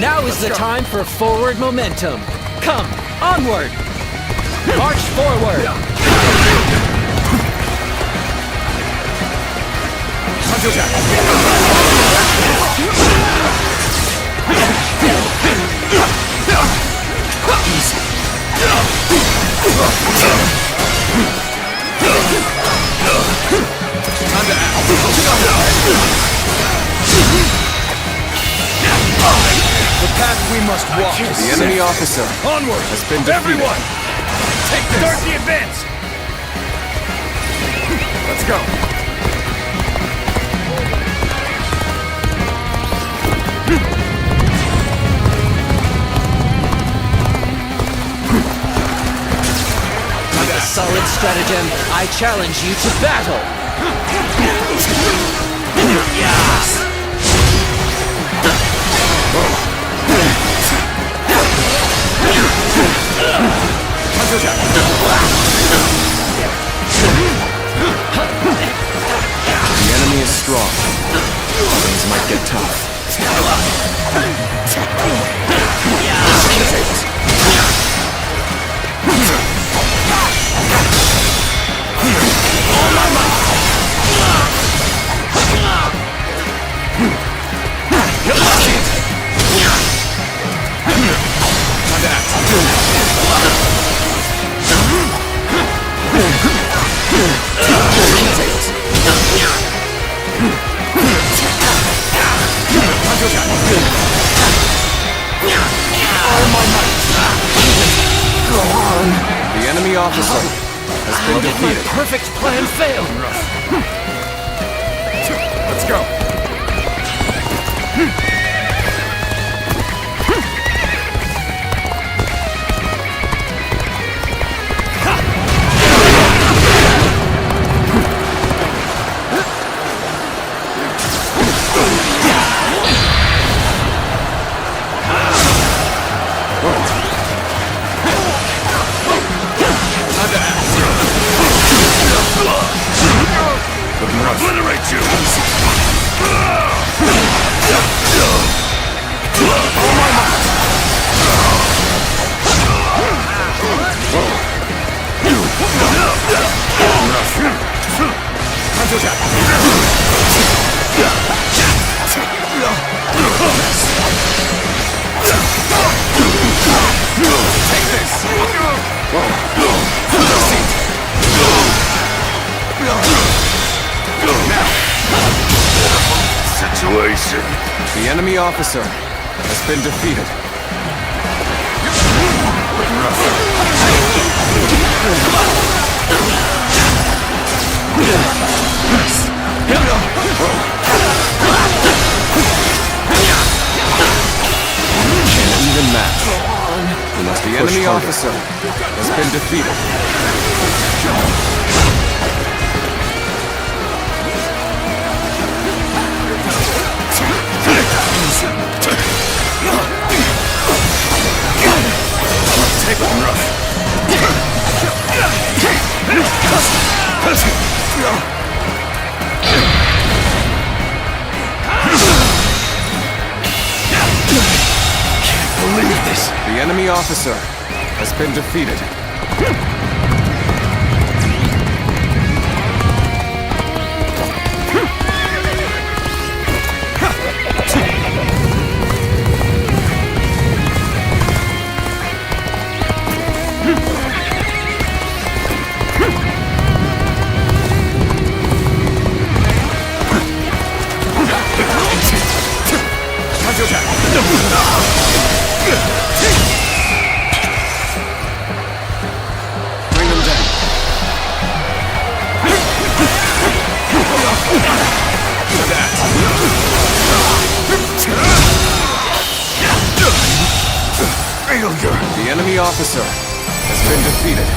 Now is the time for forward momentum. Come, onward! March forward! The path we must walk. The enemy officer Onward! has been defeated. Everyone! Take this! Start the advance! Let's go! With a solid stratagem, I challenge you to battle! The enemy is strong. Things might get tough. The enemy officer has been How did my defeated. perfect plan fail? Let's go! Obliterate you! Take this! Situation. The enemy officer has been defeated. Can't even match. The enemy officer has been defeated. Take one rough. Can't believe this. The enemy officer has been defeated. Bring them down. Failure. The enemy officer has been defeated.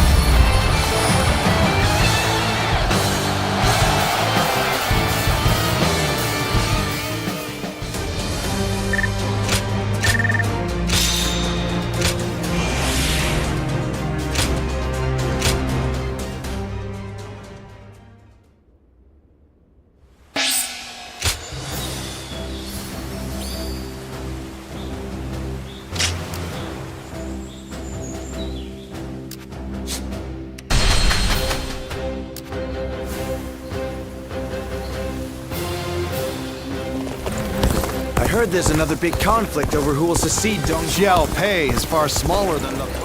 heard there's another big conflict over who will succeed Dong Xiao Pei is far smaller than the...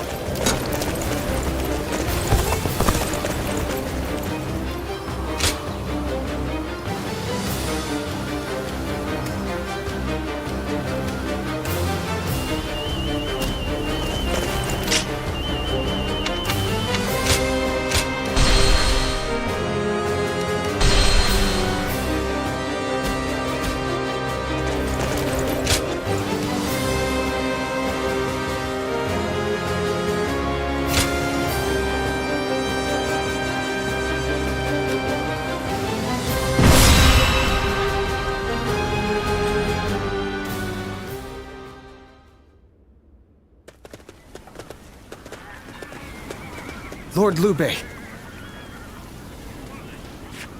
Lord Liu Bei.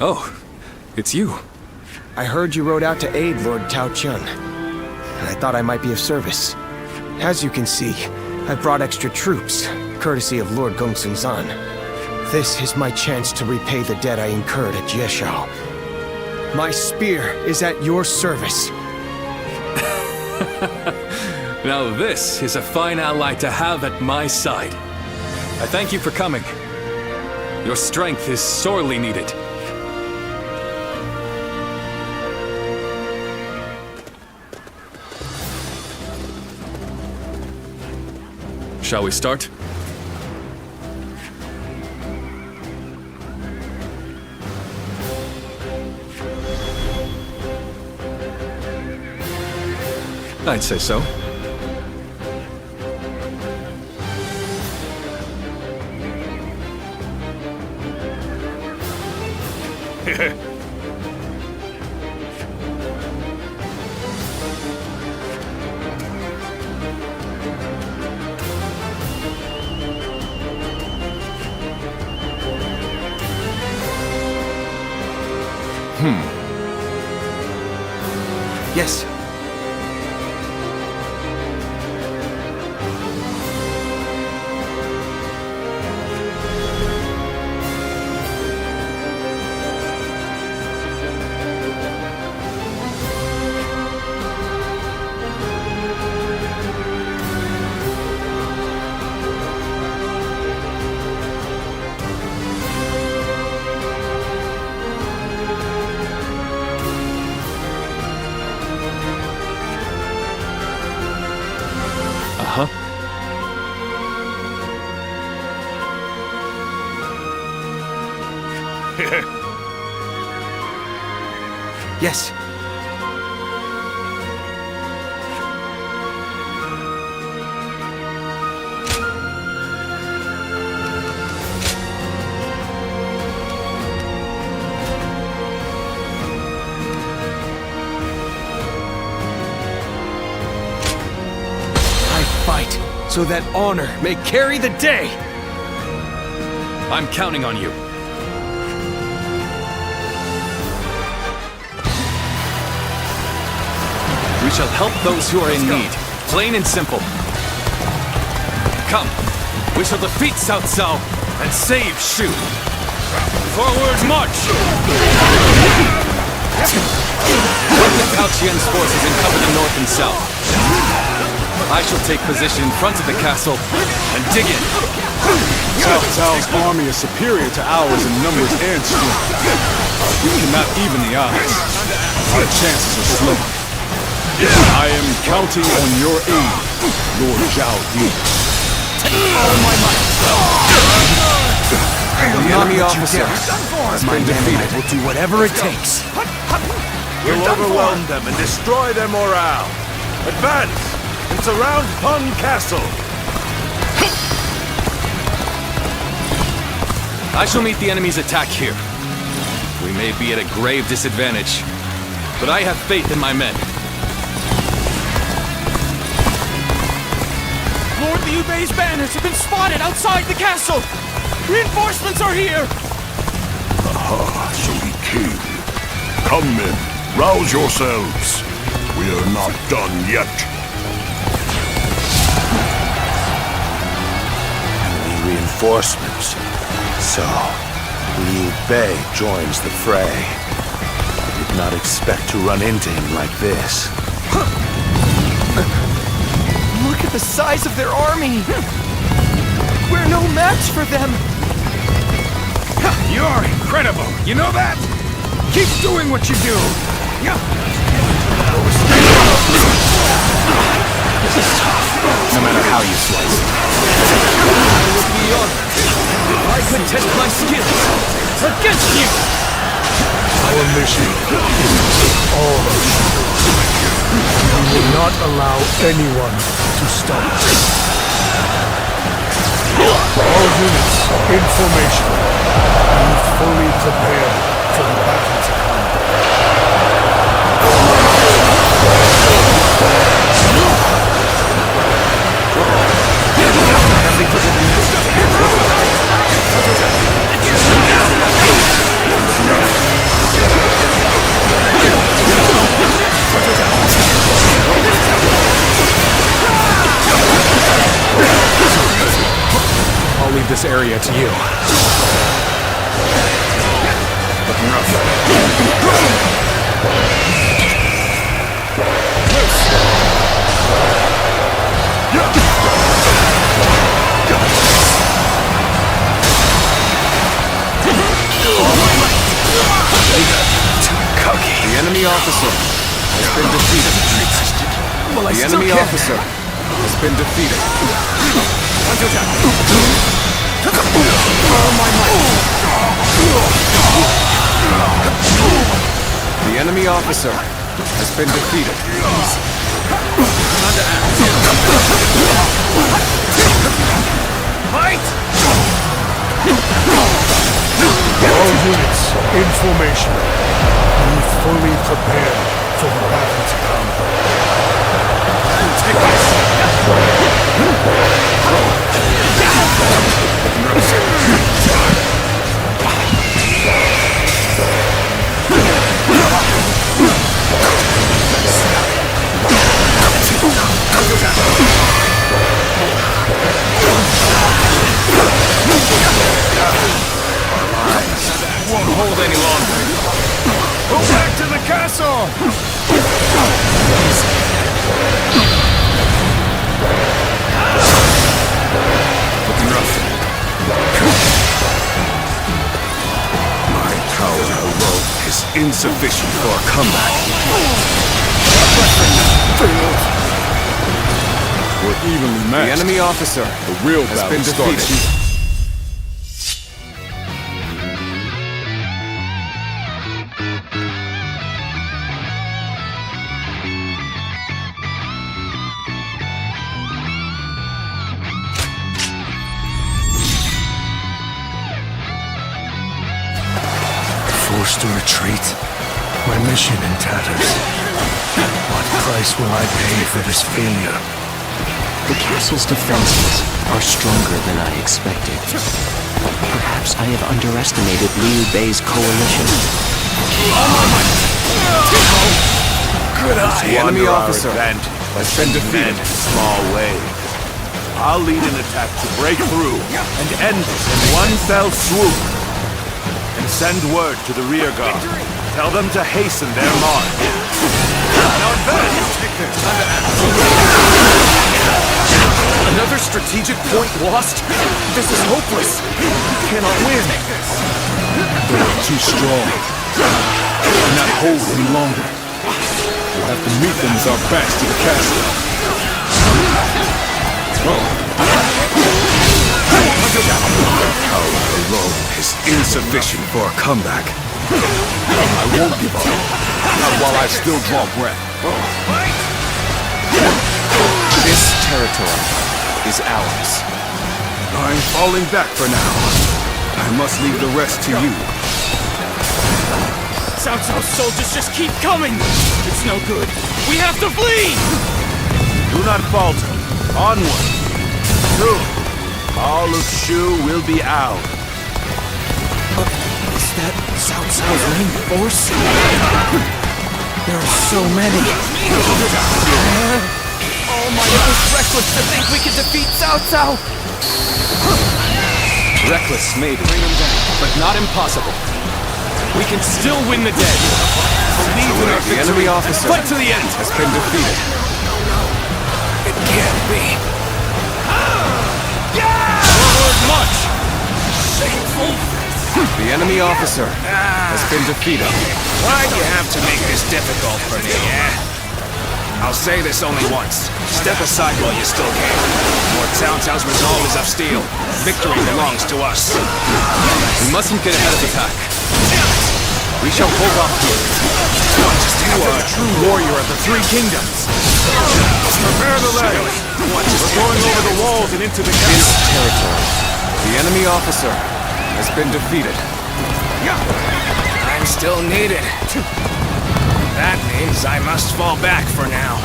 Oh, it's you. I heard you rode out to aid Lord Tao Chun, and I thought I might be of service. As you can see, I've brought extra troops, courtesy of Lord Gongsun Zan. This is my chance to repay the debt I incurred at Jieshao. My spear is at your service. Now this is a fine ally to have at my side. I thank you for coming. Your strength is sorely needed. Shall we start? I'd say so. Yes. Yes. I fight so that honor may carry the day. I'm counting on you. We shall help those who are in need. Plain and simple. Come, we shall defeat Cao Cao and save Shu. Forward march! Put the Cao Qian's forces in cover the north and south. I shall take position in front of the castle and dig in. Cao Cao's army is superior to ours in numbers and strength. We cannot even the odds. Our chances are slim. I am counting on your aid, Lord Zhao Yi. All my might. The enemy officer has been defeated. Will do whatever it takes. We'll overwhelm them and destroy their morale. Advance and surround Peng Castle. I shall meet the enemy's attack here. We may be at a grave disadvantage, but I have faith in my men. Lord Liu Bei's banners have been spotted outside the castle! Reinforcements are here! Aha, so he came. Come men, rouse yourselves. We are not done yet. Enemy reinforcements. So, Liu Bei joins the fray. I did not expect to run into him like this. Look at the size of their army! We're no match for them! You're incredible! You know that? Keep doing what you do! No matter how you slice it. I would be honored if I could test my skills against you! Our mission is all of you. We will not allow anyone to stop us. All units in formation. Be fully prepared for the battle to come. I'll leave this area to you. Looking rough. The enemy officer has been defeated. The enemy officer has been defeated. The enemy officer has been defeated. Fight! All units in formation. Be fully prepared for the battle to come. Won't hold any longer. Go back to the castle! Looking rough. My power alone is insufficient for a comeback. We're evenly The matched. enemy officer The real has battle been starts. defeated. Forced to retreat. My mission in tatters. What price will I pay for this failure? The castle's defenses are stronger than I expected. Perhaps I have underestimated Liu Bei's coalition. The enemy officer has been defeated in a small way. I'll lead an attack to break through and end it in one fell swoop. And send word to the rear guard. Tell them to hasten their march. Now advance! Another strategic point lost? This is hopeless. We cannot win. They're too strong. We cannot hold any longer. We'll have to meet them with our backs to the castle. Power alone is insufficient for a comeback. I won't give up. Not while I still draw breath. This territory is ours. I'm falling back for now. I must leave the rest to you. Cao Cao's soldiers just keep coming! It's no good. We have to flee! Do not falter. Onward. Soon, all of Shu will be ours. Is that Cao Cao's main force? There are so many. Oh my, it was reckless to think we could defeat Cao Cao! Reckless, maybe, but not impossible. We can still win the day. The enemy officer Fight to the end! has been defeated. It can't be. Forward march! The enemy officer has been defeated. Why'd you have to make this difficult for me, yeah? I'll say this only once. Step aside while you still can. Lord Cao Cao's resolve is of steel. Victory belongs to us. We mustn't get ahead of attack. We shall hold off here. You are a true warrior of the Three Kingdoms. Prepare the legs. We're going over the walls and into the This castle. territory. The enemy officer has been defeated. I'm still needed. That means I must fall back for now.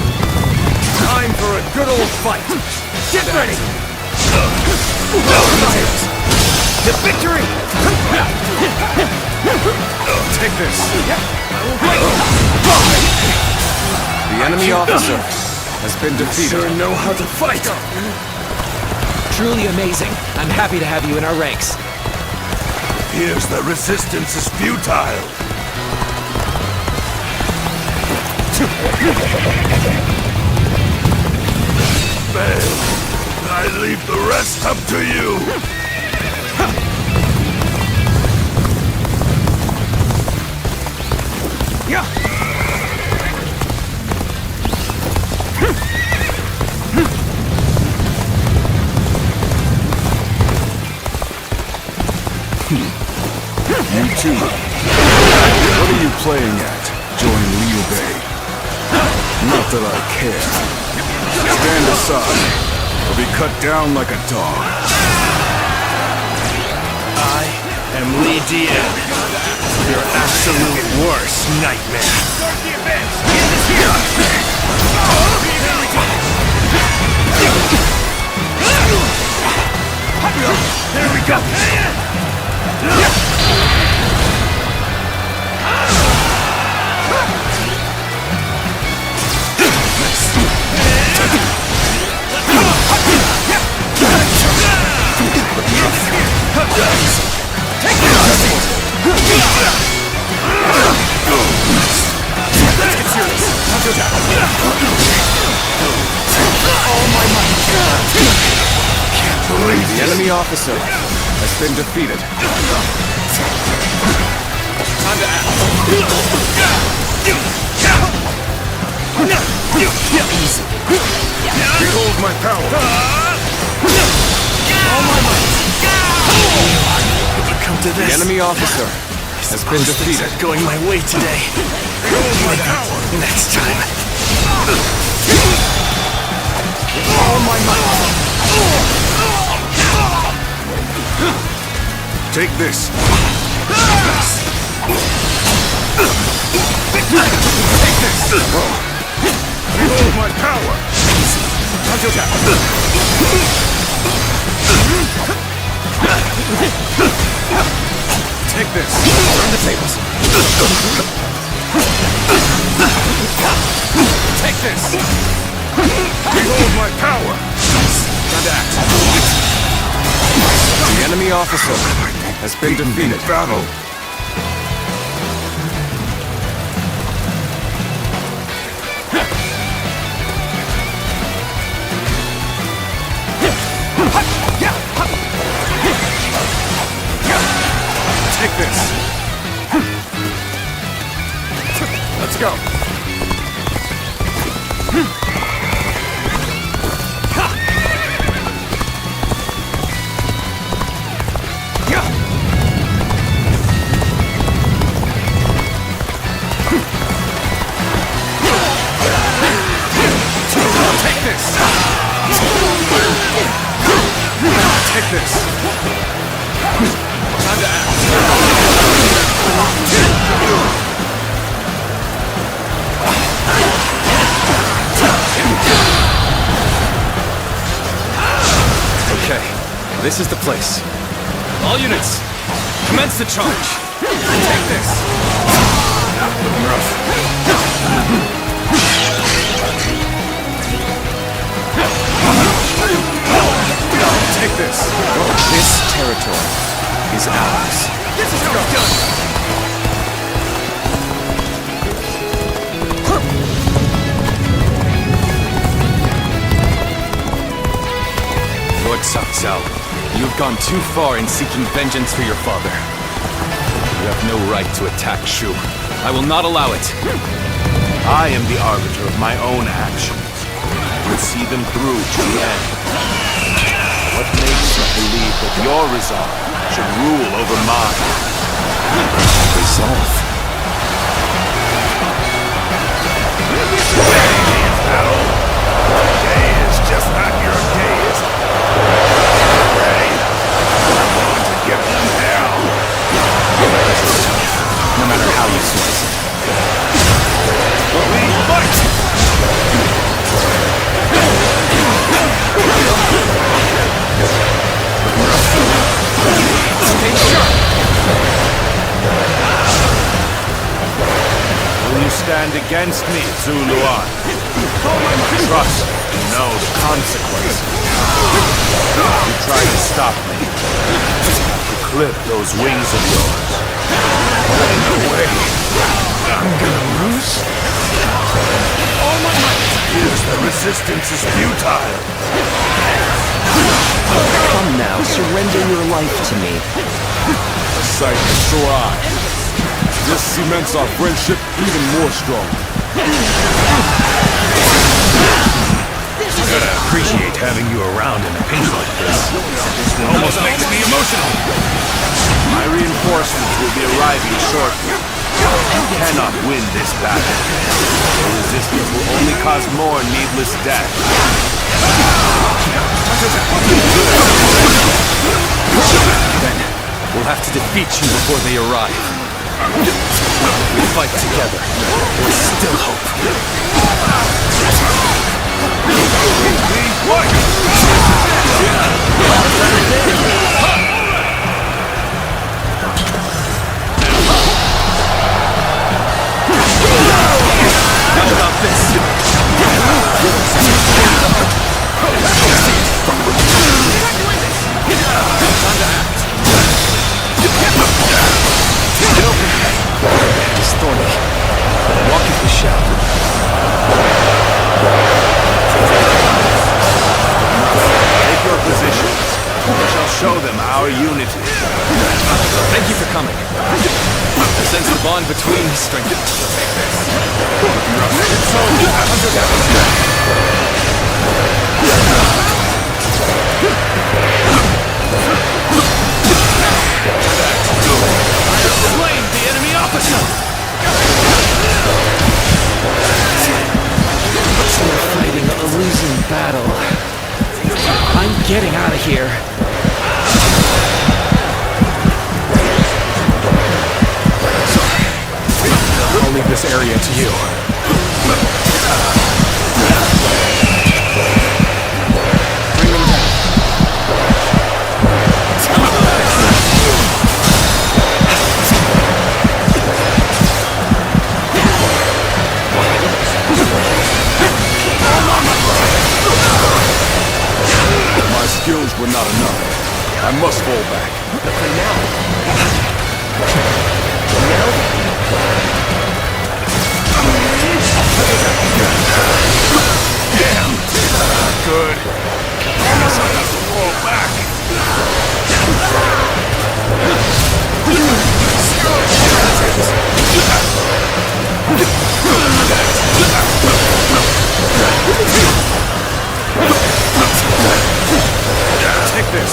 Time for a good old fight. Get ready! The victory! Take this. The enemy officer has been defeated. know how to fight. Truly amazing. I'm happy to have you in our ranks. Here's the resistance is futile. Fail. I leave the rest up to you. You too. What are you playing at? Join Liu Bei. Not that I care. Stand aside, or be cut down like a dog. I am Li Dian, your absolute worst nightmare. There we go. The enemy officer has been defeated. Behold my power. Come to The this. enemy officer has been defeated. Going my way today. Next time. All my might. Take this. Take this. Behold my power. Take this. Turn the tables. Take this. Behold my power. Time to act. The enemy officer has been defeated. Battle. Take this. Let's go. Take this. Time to act. Okay, this is the place. All units, commence the charge. Take this. Looking rough. Take this. This Cao, you've gone too far in seeking vengeance for your father. You have no right to attack Shu. I will not allow it. I am the arbiter of my own actions. I will see them through to the end. What makes you believe that your resolve should rule over mine? Resolve. Day is just not your day, is it? Ready? I'm going to give them hell. No matter how you slice it. We fight! Stay sharp! Will you stand against me, Zuluan? Trust and know the consequences. You try to stop me. To clip those wings of yours. No way. I'm gonna lose? All my might. The resistance is futile. Come now, surrender your life to me. A sight for sore eyes. This cements our friendship even more strong. Gotta appreciate having you around in a pinch like this. It almost makes me emotional. My reinforcements will be arriving shortly. You cannot win this battle. Your resistance will only cause more needless death. Then, we'll have to defeat you before they arrive. We fight together. There's still hope. How about this? It's thorny. Walk in the shadow. Take your positions. We shall show them our unity. Thank you for coming. I sense the bond between us strengthened. Slain the enemy officer! We're fighting a losing battle. I'm getting out of here. I'll leave this area to you. Bring them down. My skills were not enough. I must fall back. Good. I guess I'll have to fall back. Take this.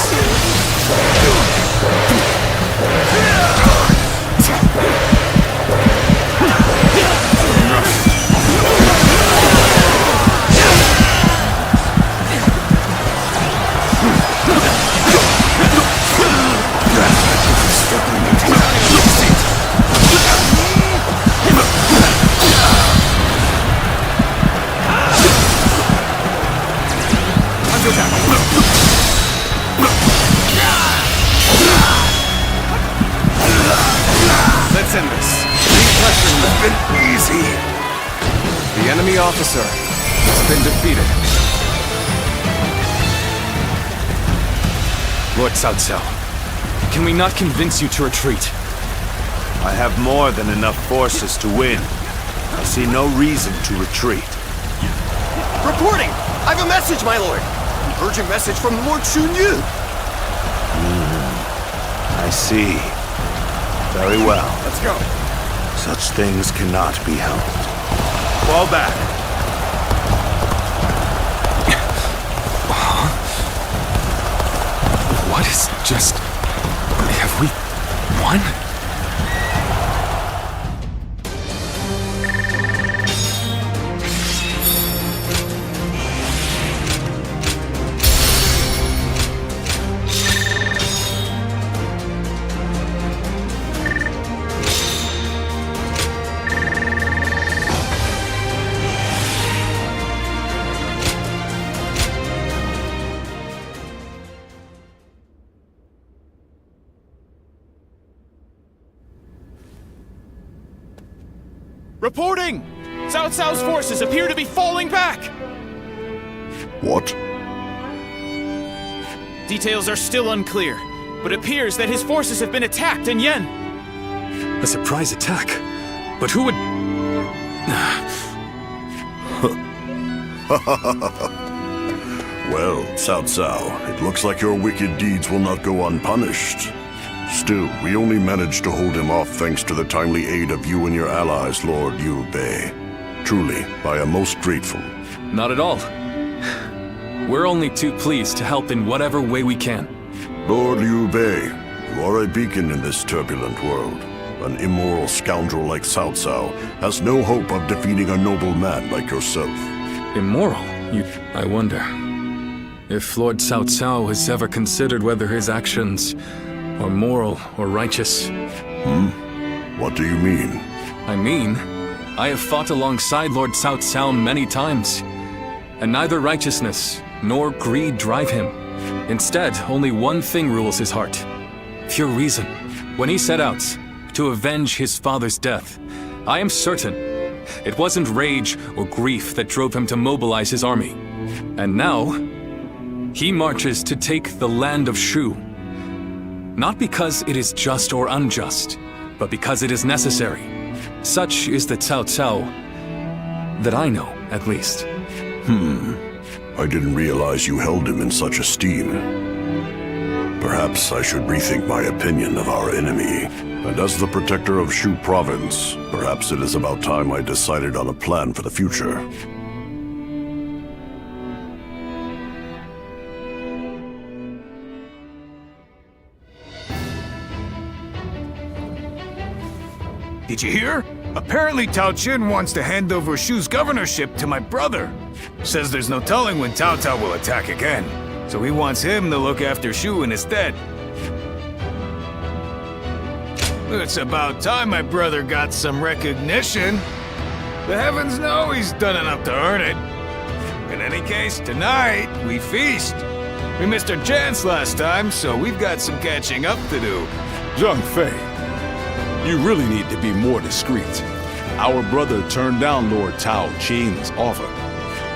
Let's end this. Pressure has been easy. The enemy officer has been defeated. Lord Cao Cao, can we not convince you to retreat? I have more than enough forces to win. I see no reason to retreat. Reporting! I have a message, my lord! An urgent message from Lord Xun Yu! I see. Very well. Let's go. Such things cannot be helped. Fall back. What is just... Have we won? Reporting! Cao Cao's forces appear to be falling back! What? Details are still unclear, but it appears that his forces have been attacked in Yen. A surprise attack? But who would... Well, Cao Cao, it looks like your wicked deeds will not go unpunished. Still, we only managed to hold him off thanks to the timely aid of you and your allies, Lord Liu Bei. Truly, I am most grateful. Not at all. We're only too pleased to help in whatever way we can. Lord Liu Bei, you are a beacon in this turbulent world. An immoral scoundrel like Cao Cao has no hope of defeating a noble man like yourself. Immoral? I wonder if Lord Cao Cao has ever considered whether his actions are moral or righteous. What do you mean? I mean, I have fought alongside Lord Cao Cao many times, and neither righteousness nor greed drive him. Instead, only one thing rules his heart: pure reason. When he set out to avenge his father's death, I am certain it wasn't rage or grief that drove him to mobilize his army. And now, he marches to take the land of Shu. Not because it is just or unjust, but because it is necessary. Such is the Cao Cao that I know, at least. I didn't realize you held him in such esteem. Perhaps I should rethink my opinion of our enemy. And as the protector of Shu province, perhaps it is about time I decided on a plan for the future. Did you hear? Apparently Tao Qin wants to hand over Shu's governorship to my brother. Says there's no telling when Cao Cao will attack again. So he wants him to look after Shu in his stead. It's about time my brother got some recognition. The heavens know he's done enough to earn it. In any case, tonight, we feast. We missed our chance last time, so we've got some catching up to do. Zhang Fei, you really need to be more discreet. Our brother turned down Lord Tao Qin's offer.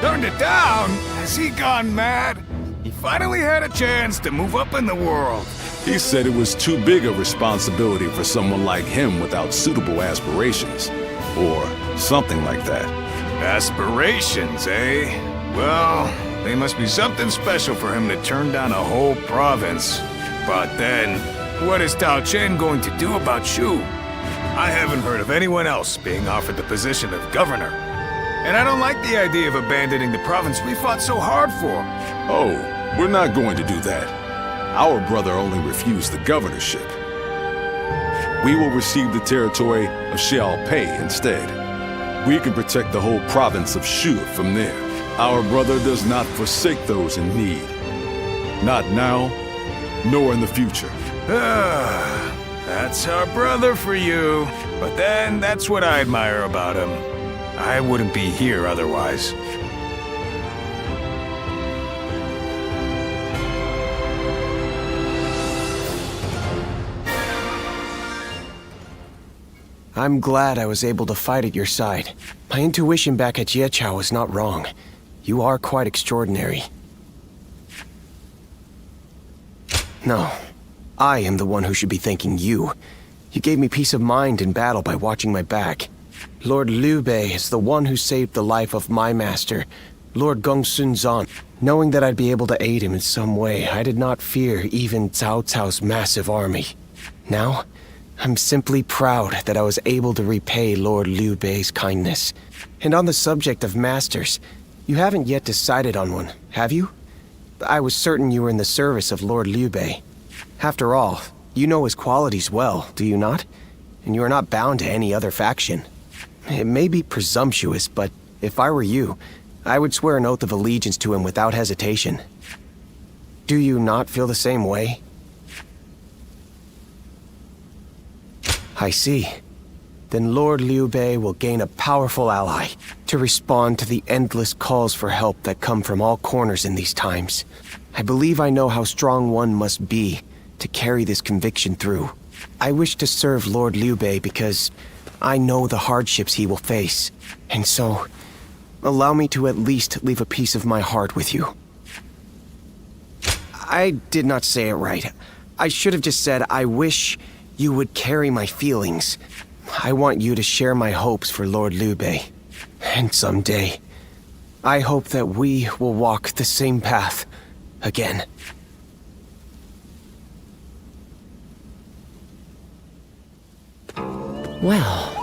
Turned it down? Has he gone mad? He finally had a chance to move up in the world. He said it was too big a responsibility for someone like him without suitable aspirations. Or something like that. Aspirations, eh? Well, they must be something special for him to turn down a whole province. But then, what is Tao Qin going to do about Shu? I haven't heard of anyone else being offered the position of governor. And I don't like the idea of abandoning the province we fought so hard for. Oh, we're not going to do that. Our brother only refused the governorship. We will receive the territory of Xiaopei instead. We can protect the whole province of Shu from there. Our brother does not forsake those in need. Not now, nor in the future. That's our brother for you. But then, that's what I admire about him. I wouldn't be here otherwise. I'm glad I was able to fight at your side. My intuition back at Yeqiao was not wrong. You are quite extraordinary. No, I am the one who should be thanking you. You gave me peace of mind in battle by watching my back. Lord Liu Bei is the one who saved the life of my master, Lord Gongsun Zan. Knowing that I'd be able to aid him in some way, I did not fear even Cao Cao's massive army. Now, I'm simply proud that I was able to repay Lord Liu Bei's kindness. And on the subject of masters, you haven't yet decided on one, have you? I was certain you were in the service of Lord Liu Bei. After all, you know his qualities well, do you not? And you are not bound to any other faction. It may be presumptuous, but if I were you, I would swear an oath of allegiance to him without hesitation. Do you not feel the same way? I see. Then Lord Liu Bei will gain a powerful ally to respond to the endless calls for help that come from all corners in these times. I believe I know how strong one must be to carry this conviction through. I wish to serve Lord Liu Bei because I know the hardships he will face. And so, allow me to at least leave a piece of my heart with you. I did not say it right. I should have just said I wish you would carry my feelings. I want you to share my hopes for Lord Liu Bei. And someday, I hope that we will walk the same path again. Well,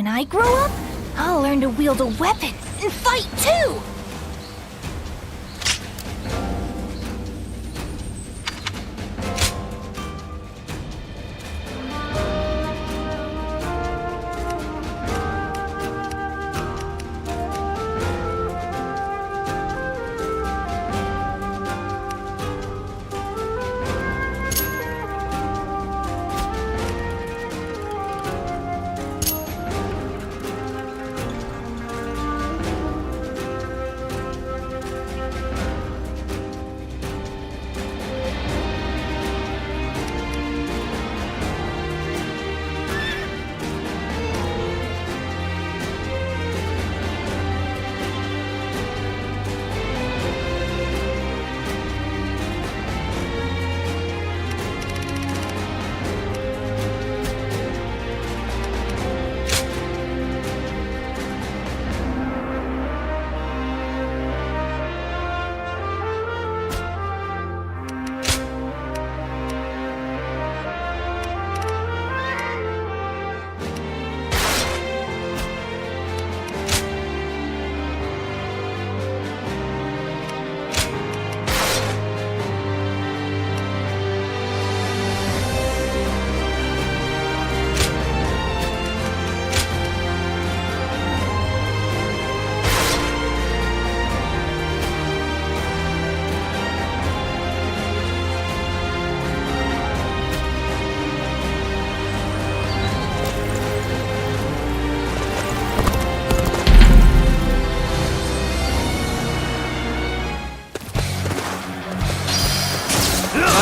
when I grow up, I'll learn to wield a weapon and fight too!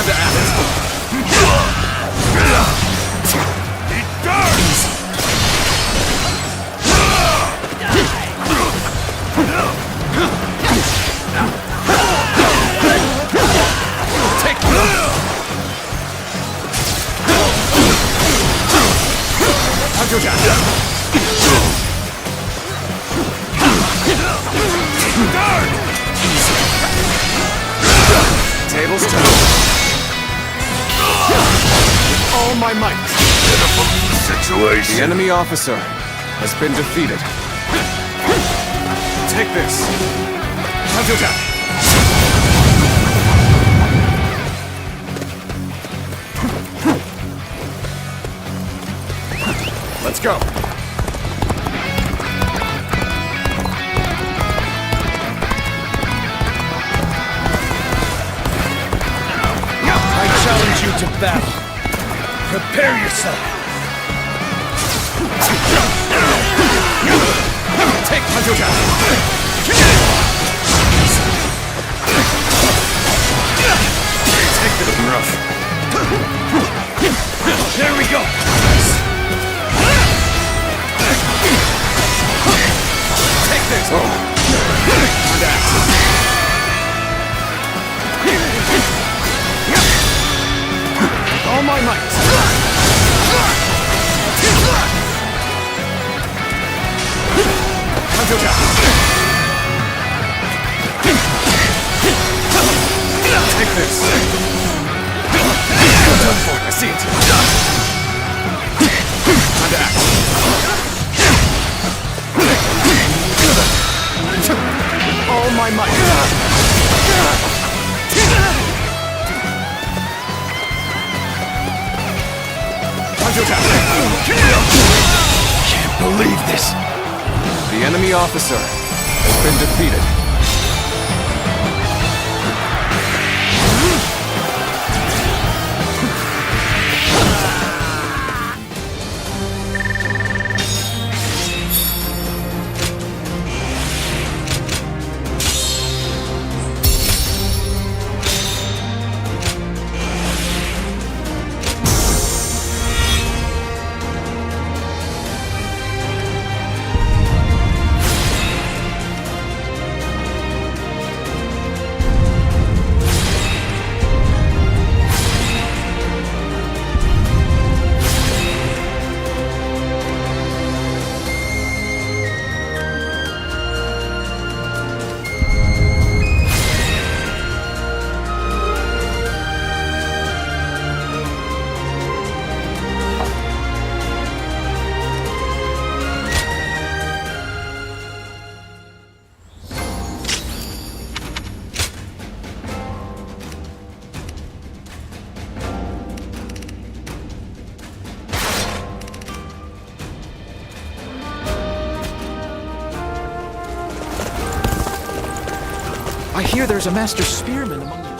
Time to act. Take Tables turn. With all my might. Situation. The enemy officer has been defeated. Take this. Let's go. I challenge you to battle. Prepare yourself. Take Hanzoja. Take this rough. There we go. Take this. Oh. All my might. Take this. Done for. I see it. Time to act. All my might. Can't believe this. The enemy officer has been defeated. I hear there's a master spearman among you.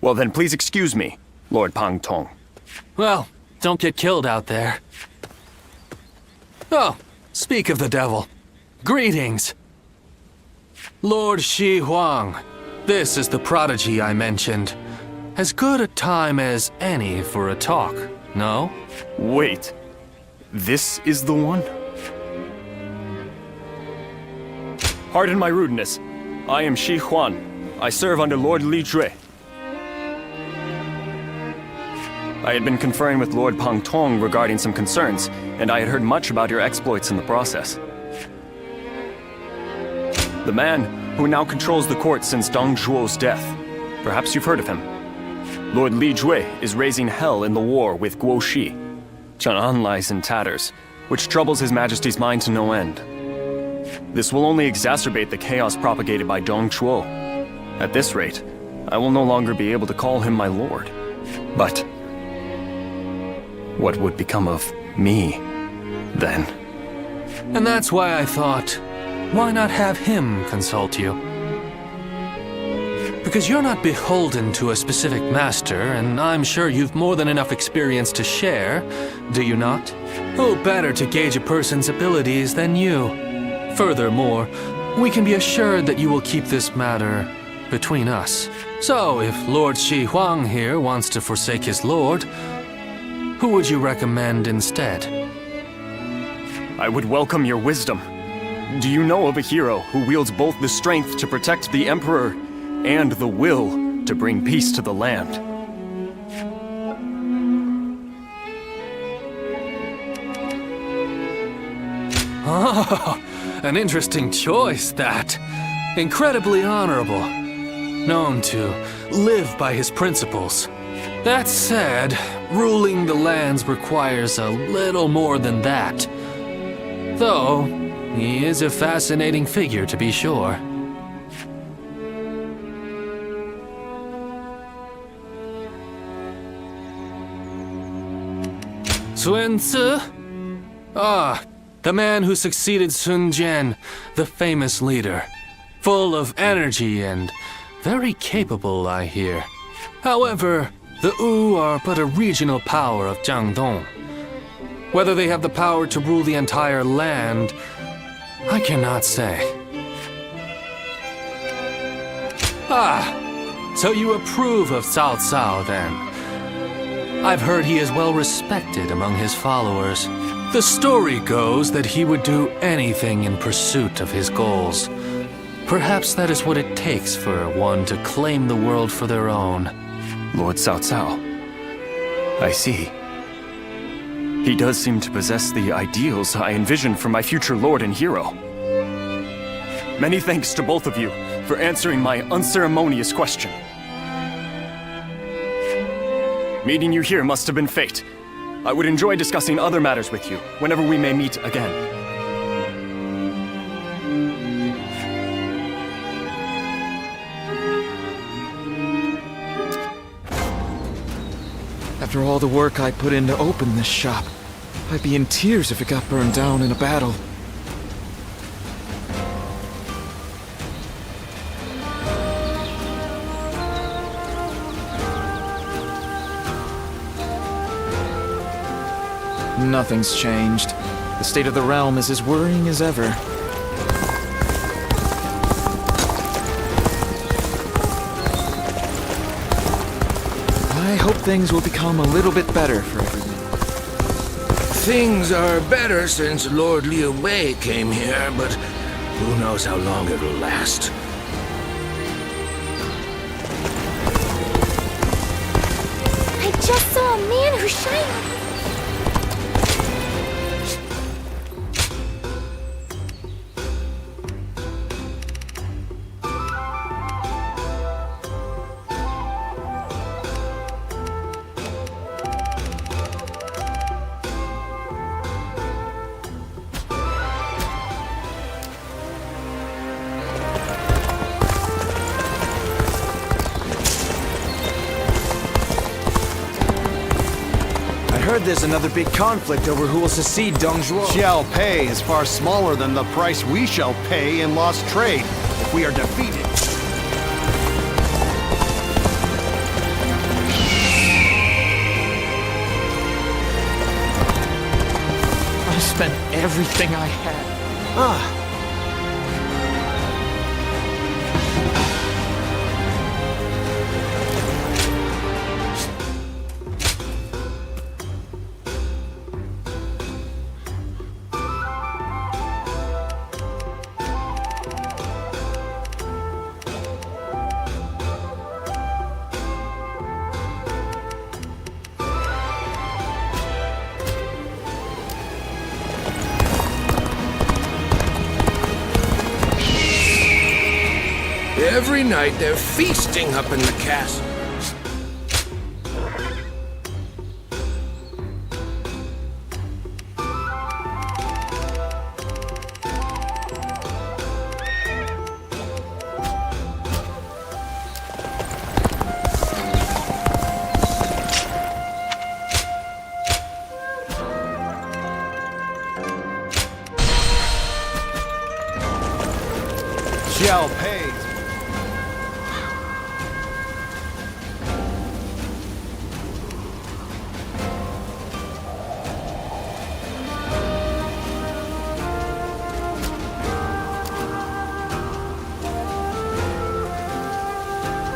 Well then, please excuse me, Lord Pang Tong. Well, don't get killed out there. Oh, speak of the devil. Greetings. Lord Shi Huang, this is the prodigy I mentioned. As good a time as any for a talk, no? Wait, this is the one? Pardon my rudeness. I am Shi Huan. I serve under Lord Li Jue. I had been conferring with Lord Pang Tong regarding some concerns, and I had heard much about your exploits in the process. The man who now controls the court since Dong Zhuo's death. Perhaps you've heard of him. Lord Li Jue is raising hell in the war with Guo Shi. Chang'an lies in tatters, which troubles His Majesty's mind to no end. This will only exacerbate the chaos propagated by Dong Zhuo. At this rate, I will no longer be able to call him my lord. But what would become of me, then? And that's why I thought, why not have him consult you? Because you're not beholden to a specific master, and I'm sure you've more than enough experience to share, do you not? Who better to gauge a person's abilities than you? Furthermore, we can be assured that you will keep this matter between us. So, if Lord Shi Huang here wants to forsake his lord, who would you recommend instead? I would welcome your wisdom. Do you know of a hero who wields both the strength to protect the Emperor and the will to bring peace to the land? Oh, an interesting choice, that. Incredibly honorable. Known to live by his principles. That said, ruling the lands requires a little more than that. Though, he is a fascinating figure to be sure. Sun Tzu? Ah, the man who succeeded Sun Jian, the famous leader. Full of energy and very capable, I hear. However, the Wu are but a regional power of Jiangdong. Whether they have the power to rule the entire land, I cannot say. Ah, so you approve of Cao Cao then? I've heard he is well respected among his followers. The story goes that he would do anything in pursuit of his goals. Perhaps that is what it takes for one to claim the world for their own. Lord Cao Cao. I see. He does seem to possess the ideals I envisioned for my future lord and hero. Many thanks to both of you for answering my unceremonious question. Meeting you here must have been fate. I would enjoy discussing other matters with you whenever we may meet again. After all the work I put in to open this shop, I'd be in tears if it got burned down in a battle. Nothing's changed. The state of the realm is as worrying as ever. I hope things will become a little bit better for everyone. Things are better since Lord Liu Bei came here, but who knows how long it'll last. I just saw a man who shined. I heard there's another big conflict over who will succeed Dong Zhuo. Xiao Pei is far smaller than the price we shall pay in lost trade if we are defeated. I spent everything I had. Every night they're feasting up in the castle. Shall pay.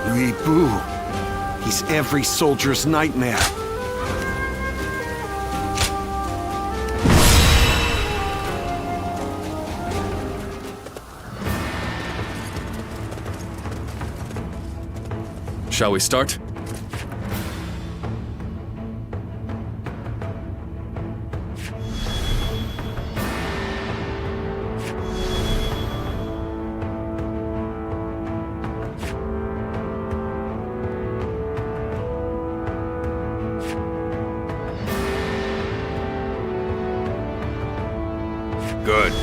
Louis Boo. He's every soldier's nightmare. Shall we start? Good.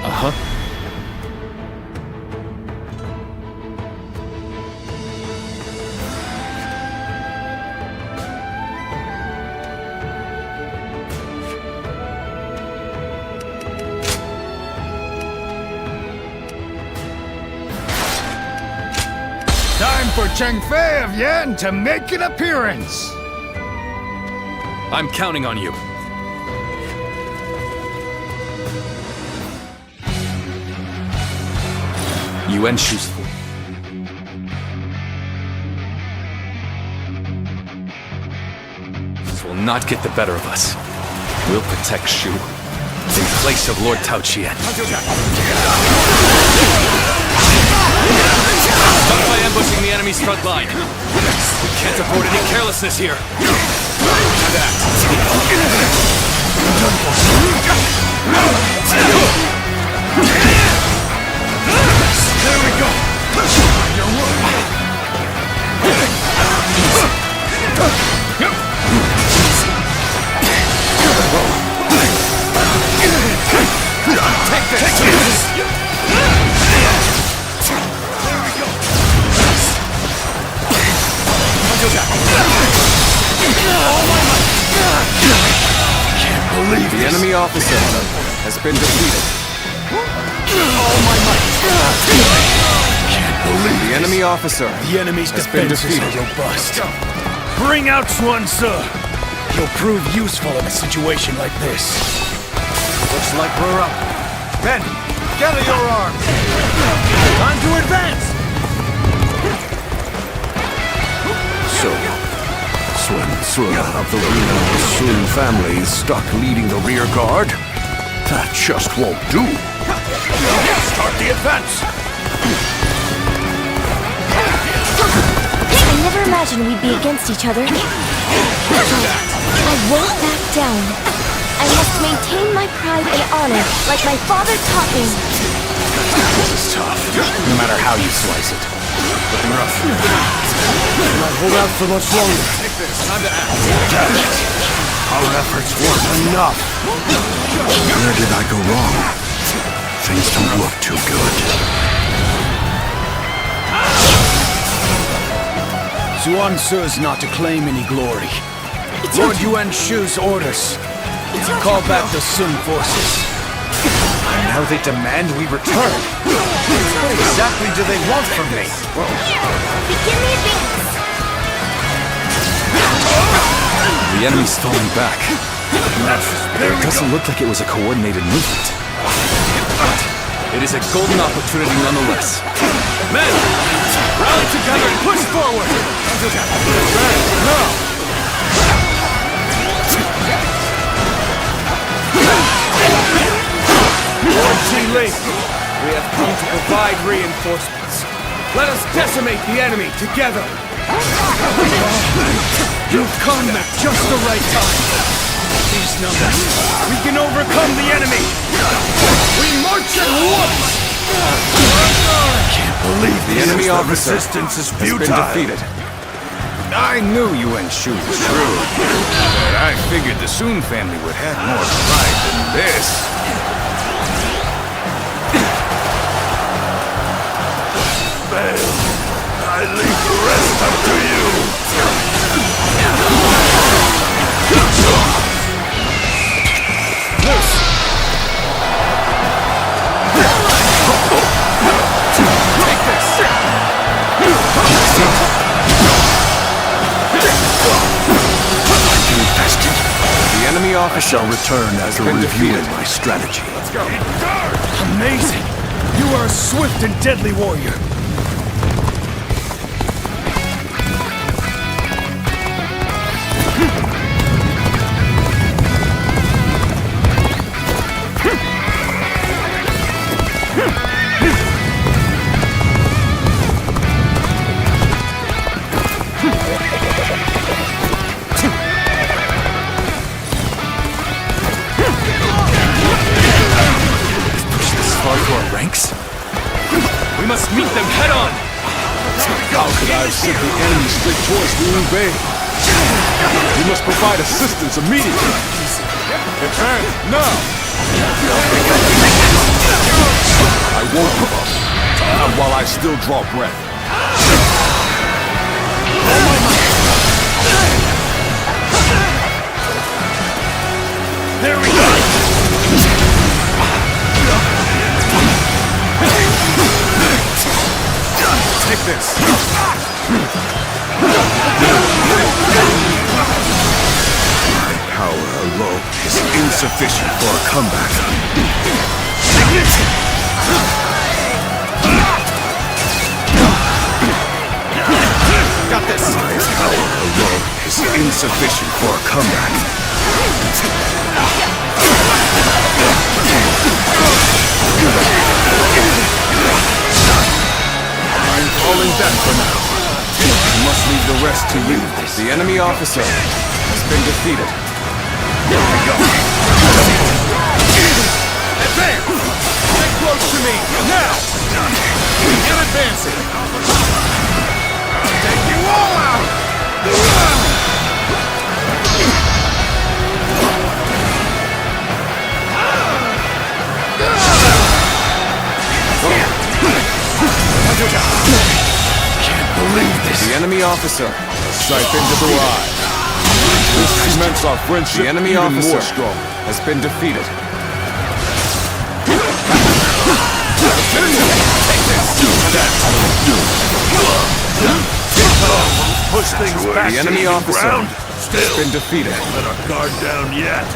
Uh-huh. Time for Cheng Fei of Yan to make an appearance. I'm counting on you. Yuan Shu's fool. This will not get the better of us. We'll protect Shu in place of Lord Tao Qian. Start by ambushing the enemy's front line. We can't afford any carelessness here. And there we go! Your word! Take this! Can't believe the enemy officer has been defeated. All my might! Can't believe the enemy officer. The enemy's has been defeated. Robust. Bring out Xuan Ce. He'll prove useful in a situation like this. Looks like we're up. Men, gather your arms. Time to advance. So, Xuan Ce of the renowned Sun family is stuck leading the rear guard? That just won't do. Start the advance! I never imagined we'd be against each other. I won't back down. I must maintain my pride and honor, like my father taught me. This is tough, no matter how you slice it. Looking rough. Not hold out for much longer. Take this, time to act. Damn it! Our efforts weren't enough. Where did I go wrong? Things don't look too good. Xuan Ce's not to claim any glory. Lord Yuan Shu's orders. Call back the Sun forces. And now they demand we return. What exactly do they want from me? Begin the advance. The enemy's falling back. It doesn't look like it was a coordinated movement. But it is a golden opportunity nonetheless. Men, rally together and push forward! No! Lord Li, we have come to provide reinforcements. Let us decimate the enemy together! You've come at just the right time! These numbers, we can overcome the enemy! We march at once! Can't believe The enemy officer resistance is has futile. been defeated. I knew you and Shu was true, but I figured the Soon family would have more pride than this. Fail. I leave the rest up to you. The enemy officer Shall return after reviewing my strategy. Let's go. Amazing! You are a swift and deadly warrior. Ranks? We must meet them head on! How could I have sent the enemy straight towards Liu Bei? We must provide assistance immediately. Advance now! I won't give up. Not while I still draw breath. There we go! Take this. My power alone is insufficient for a comeback. Got this. My power alone is insufficient for a comeback. I'm falling back for now. I must leave the rest to you. The enemy officer has been defeated. Here we go! Advance! Stay close to me, now! Begin advancing! I'll take you all out! Can't believe this. The enemy officer has siphoned the barrage. This cements our friendship. The enemy officer has been defeated. Push things back The to enemy even officer ground. has been defeated. Let our guard down yet.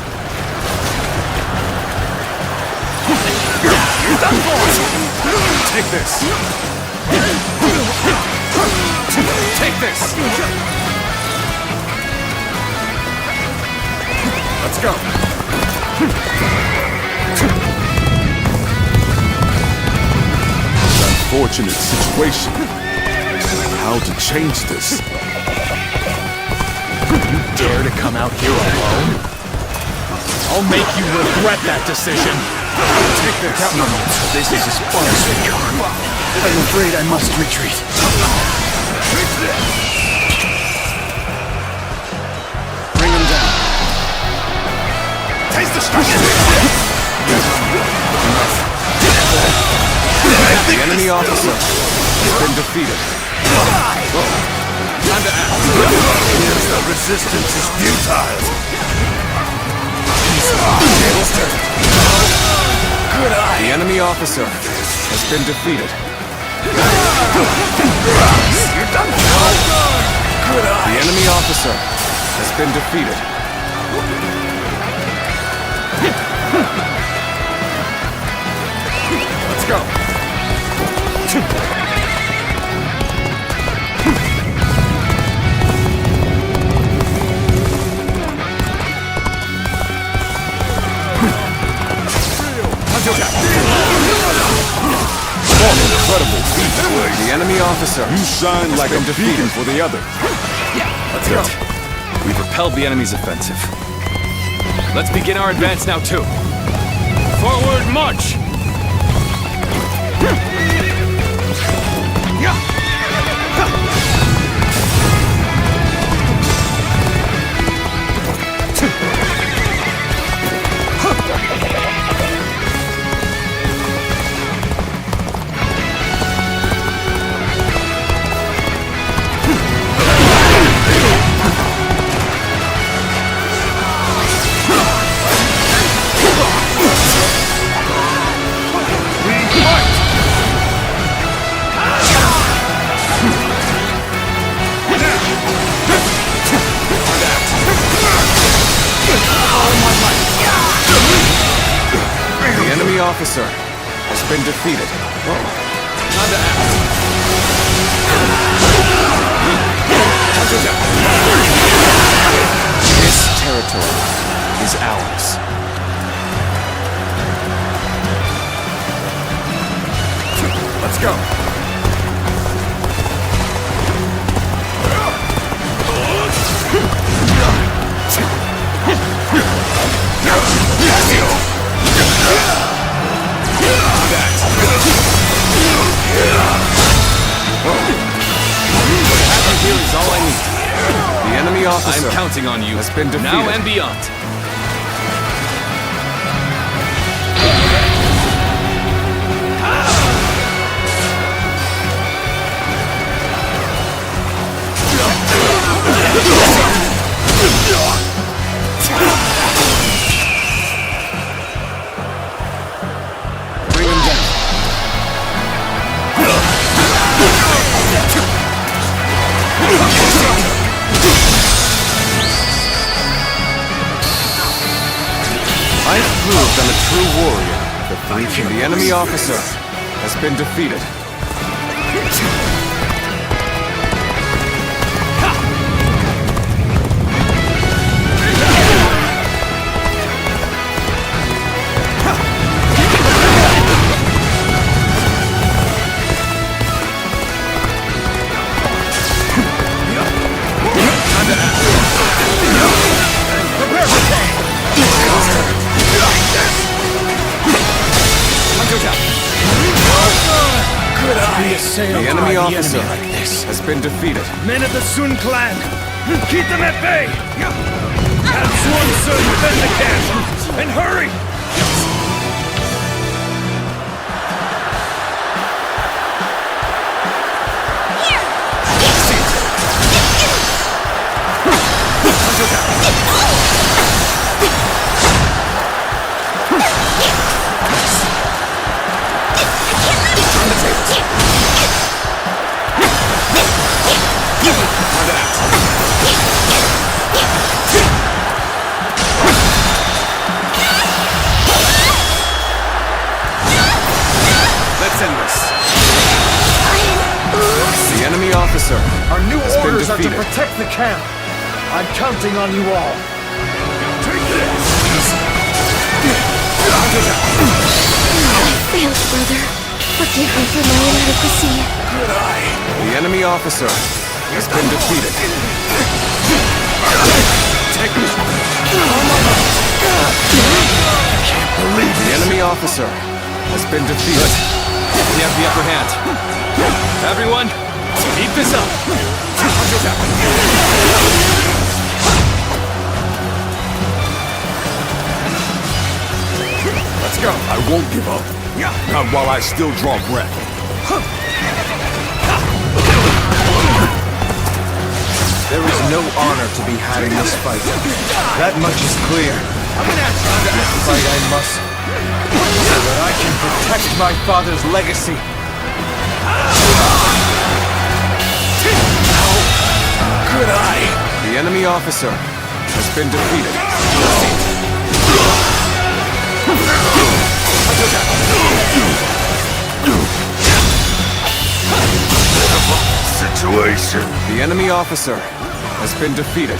You're done for! Take this! Take this! Let's go! An unfortunate situation. How to change this? You dare to come out here alone? I'll make you regret that decision! Take this! This is as far as we go. I'm afraid I must retreat. Bring him down. Taste the stress! The enemy officer has been defeated. Time to act. The resistance is futile. Good eye. The enemy officer has been defeated. You're done. Good eye. The enemy officer has been defeated. Let's go. Incredible feat. The enemy officer. You shine like a beacon for the other. That's it. We've repelled the enemy's offensive. Let's begin our advance now, too. Forward march! Officer has been defeated. Time to act. This territory is ours. Let's go. Here is all I need. The enemy officer I'm counting on you. Has been defeated. Now and beyond. Bring him down. I've proved I'm a true warrior. The enemy officer has been defeated. The enemy officer has been defeated. Men of the Sun clan, keep them at bay! Have Swan Sun defend the camp! And hurry! The enemy officer. Our new has orders been are to defeated. protect the camp. I'm counting on you all. Take this! I failed, brother. Forgive me for my inadequacy. Good eye. The enemy officer has been defeated. Take this. Can't believe the enemy officer has been defeated. We have the upper hand. Everyone, keep this up. Let's go. I won't give up. Not while I still draw breath. There is no honor to be had in this fight. That much is clear. This fight I must, so that I can protect my father's legacy. Good eye. The enemy officer has been defeated. Situation. The enemy officer has been defeated.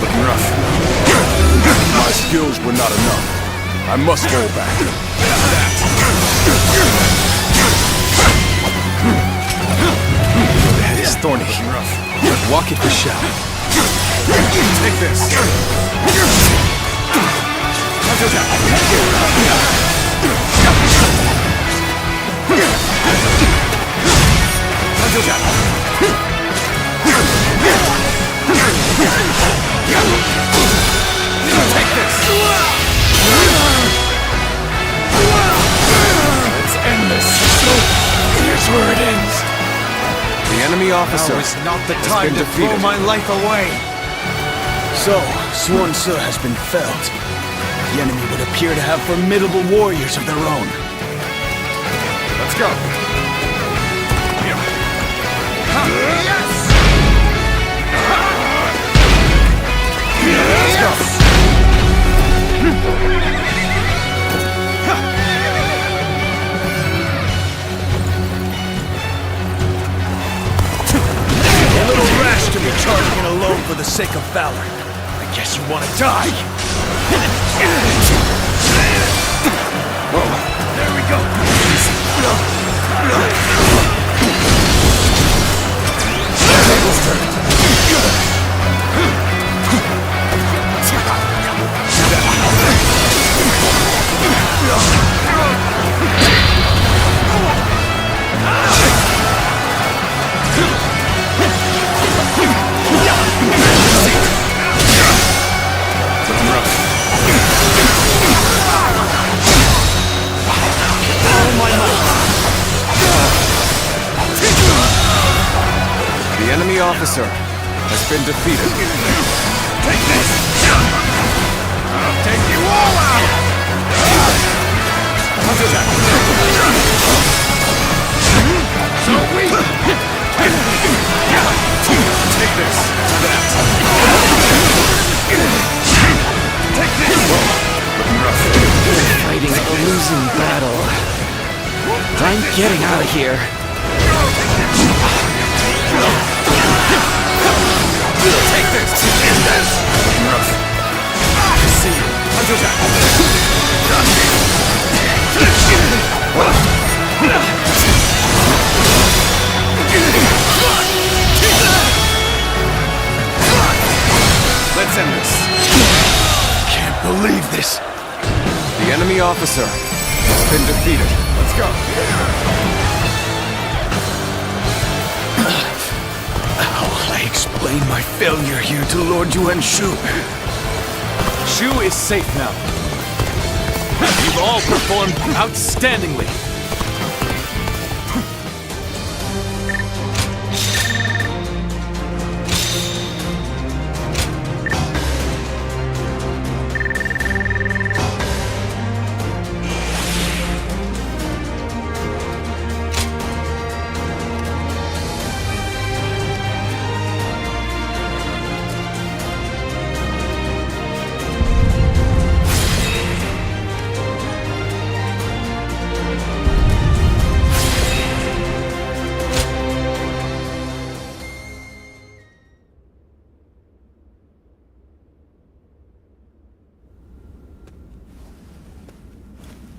Looking rough. My skills were not enough. I must go back. That is thorny. Walk it we shall. Take this. Take this! Let's end this. Here's where it ends. The enemy officer Now is not the has time been to defeated. throw my life away. So, Swan Se has been felled. The enemy would appear to have formidable warriors of their own. Let's go. Let's go. A little rash to be charging in alone for the sake of valor. I guess you want to die. Whoa, there we go. Tables turned. The enemy officer has been defeated. Take this! I'll take you all out! So weak! Take this. That. Take this! Looking rough. Fighting a losing battle. I'm getting out of here. Take this! Looking rough. See you. Let's end this. Can't believe this. The enemy officer has been defeated. Let's go. How will I explain my failure here to Lord Yuan Shu? Shu is safe now. You've all performed outstandingly.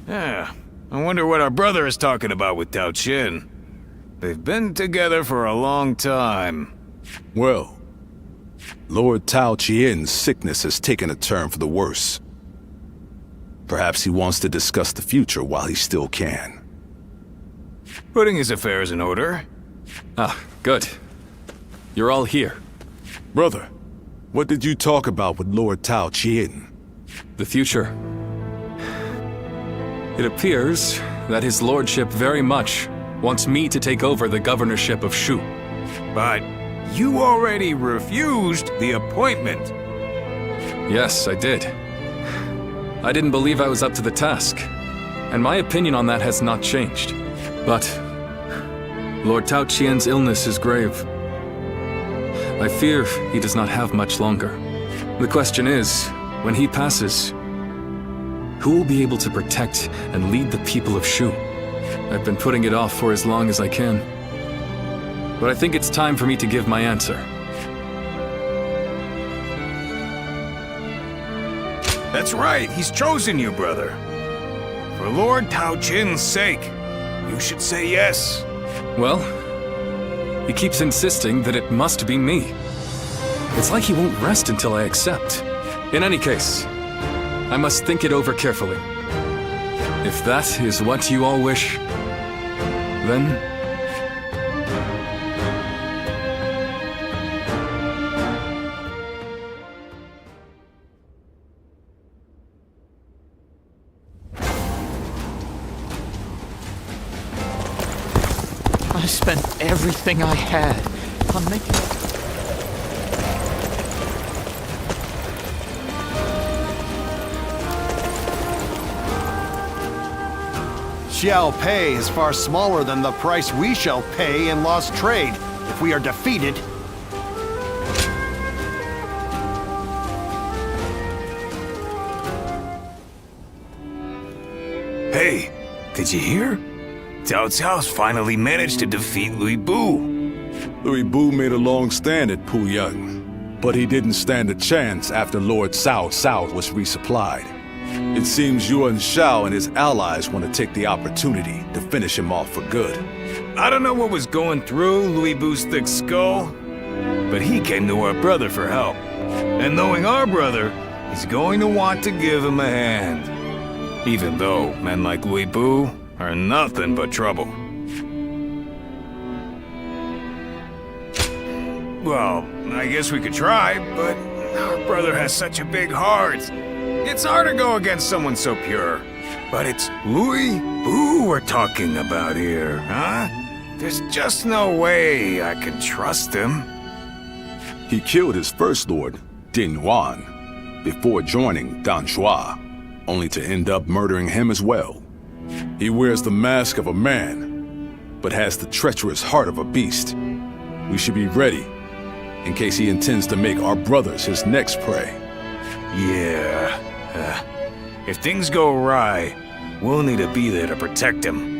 Yeah, I wonder what our brother is talking about with Tao Chin. They've been together for a long time. Well, Lord Tao Qian's sickness has taken a turn for the worse. Perhaps he wants to discuss the future while he still can. Putting his affairs in order. Ah, good. You're all here. Brother, what did you talk about with Lord Tao Qian? The future. It appears that his lordship very much wants me to take over the governorship of Shu. But you already refused the appointment. Yes, I did. I didn't believe I was up to the task, and my opinion on that has not changed. But Lord Tao Qian's illness is grave. I fear he does not have much longer. The question is, when he passes, who will be able to protect and lead the people of Shu? I've been putting it off for as long as I can. But I think it's time for me to give my answer. That's right, he's chosen you, brother. For Lord Tao Qin's sake, you should say yes. Well, he keeps insisting that it must be me. It's like he won't rest until I accept. In any case, I must think it over carefully. If that is what you all wish, then... I spent everything I had on making... Xiao Pei is far smaller than the price we shall pay in lost trade if we are defeated. Hey, did you hear? Cao Cao's finally managed to defeat Louis Bu. Louis Bu made a long stand at Puyang, but he didn't stand a chance after Lord Cao Cao was resupplied. It seems Yuan Shao and his allies want to take the opportunity to finish him off for good. I don't know what was going through Louis Bu's thick skull, but he came to our brother for help. And knowing our brother, he's going to want to give him a hand. Even though men like Louis Bu are nothing but trouble. Well, I guess we could try, but our brother has such a big heart. It's hard to go against someone so pure. But it's Louis Bu we're talking about here, huh? There's just no way I can trust him. He killed his first lord, Din Yuan, before joining Dan Shuai, only to end up murdering him as well. He wears the mask of a man, but has the treacherous heart of a beast. We should be ready, in case he intends to make our brothers his next prey. Yeah. If things go awry, we'll need to be there to protect him.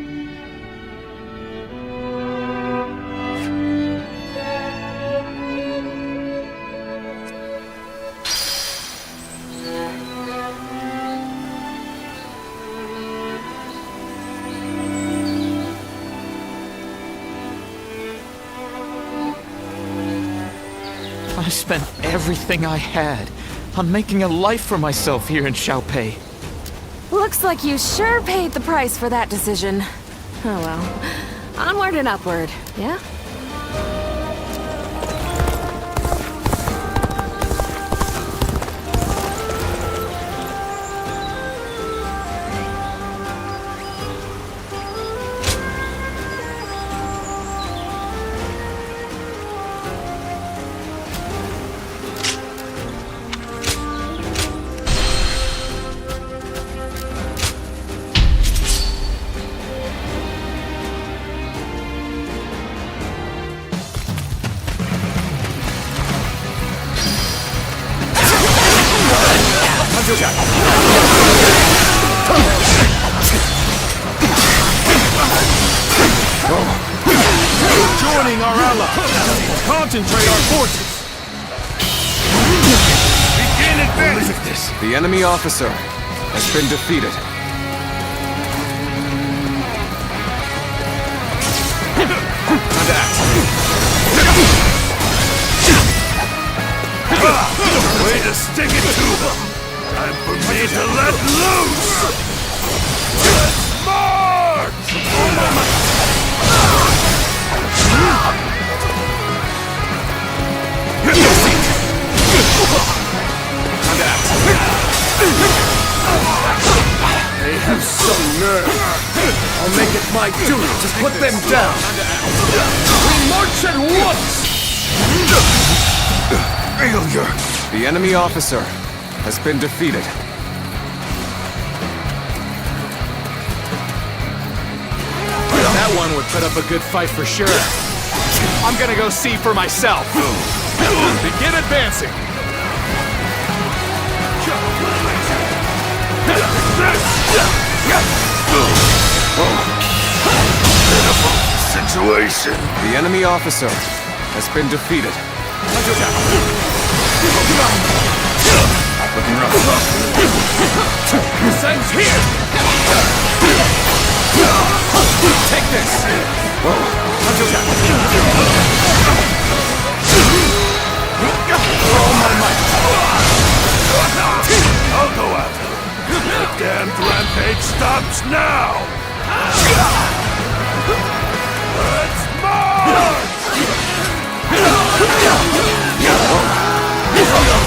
I spent everything I had on making a life for myself here in Xiaopei. Looks like you sure paid the price for that decision. Oh well. Onward and upward, yeah? Joining our allies, concentrate our forces. Begin advance. The enemy officer has been defeated. Way to stick it to them! Time for me to let loose! Let's march! They have some nerve. I'll make it my duty to put them down. We march at once! Failure! The enemy officer has been defeated. That one would put up a good fight for sure. I'm gonna go see for myself. Begin advancing. Pitiful situation. The enemy officer has been defeated. Looking rough. Sense here! Take this! All my might! I'll go after him. The damned rampage stops now! Let's march! Looking rough.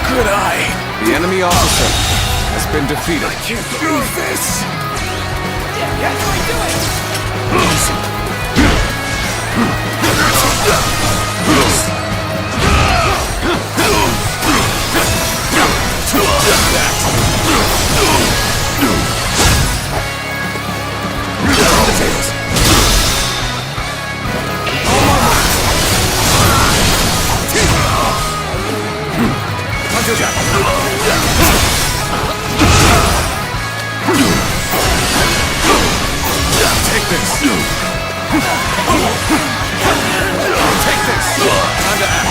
Good eye. The enemy officer has been defeated. I can't lose this! Take this. Take this. Time to act.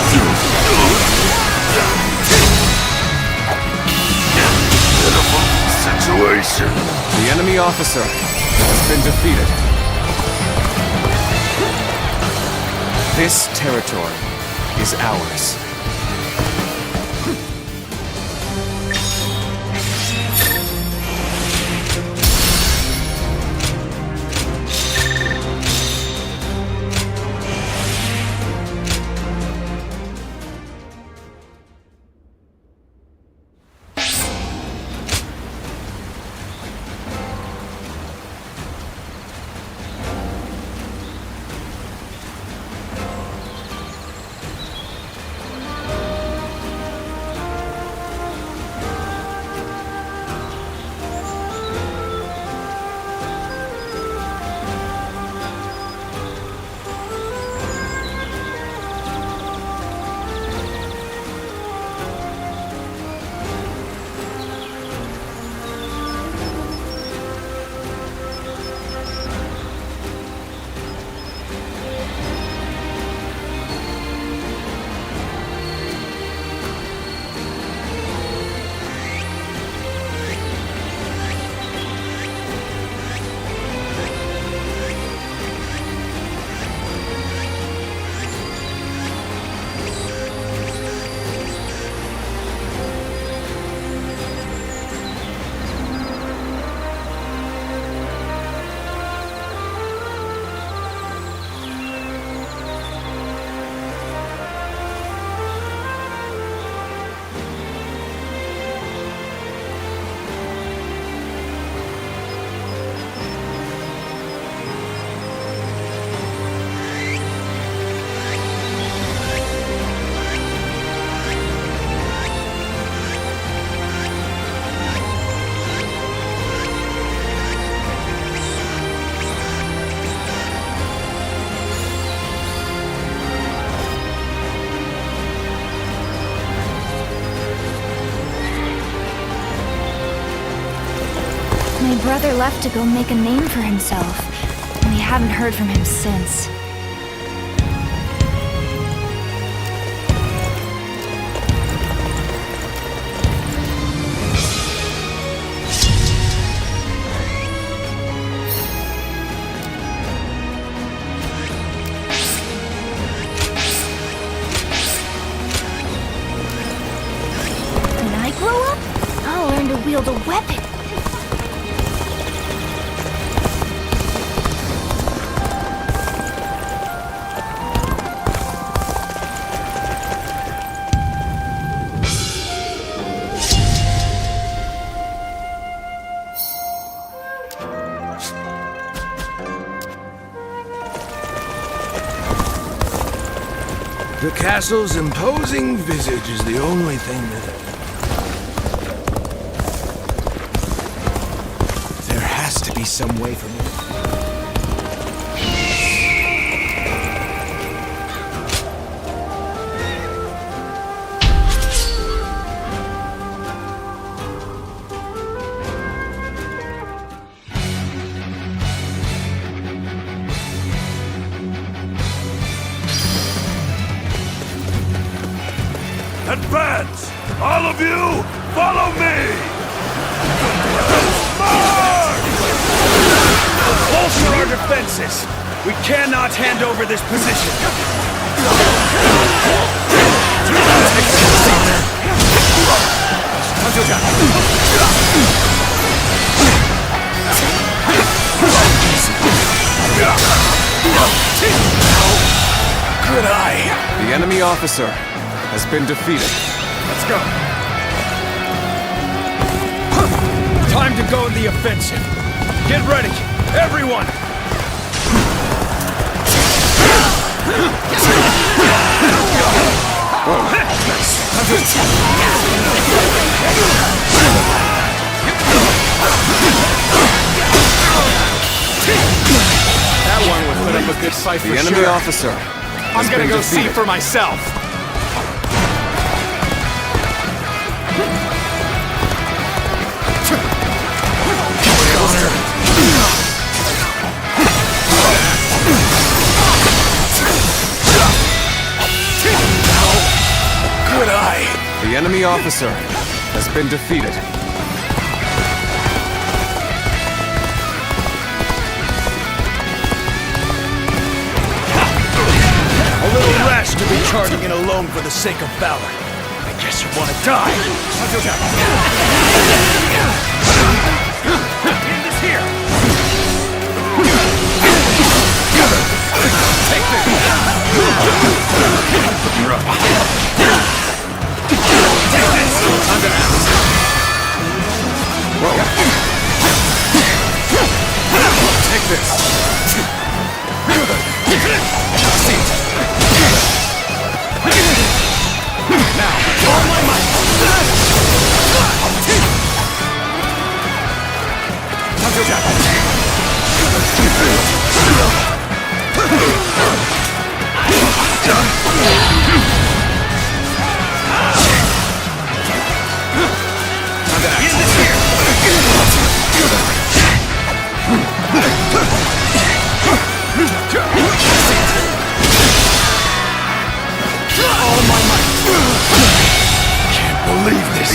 Pitiful situation. The enemy officer has been defeated. This territory is ours. My brother left to go make a name for himself, and we haven't heard from him since. When I grow up, I'll learn to wield a weapon. The castle's imposing visage is the only thing that... There has to be some way for me. Advance! All of you, follow me! March! Bolster our defenses! We cannot hand over this position! Good eye! The enemy officer has been defeated. Let's go. Time to go in the offensive. Get ready, everyone! That one would put up a good fight for sure. The enemy officer. I'm gonna go see for myself. Good eye. The enemy officer has been defeated. A little rash to be charging in alone for the sake of valor. I guess you want to die. End this here. Take this. You're up. Take this. Under axe. Whoa. Take this. Now, all my might.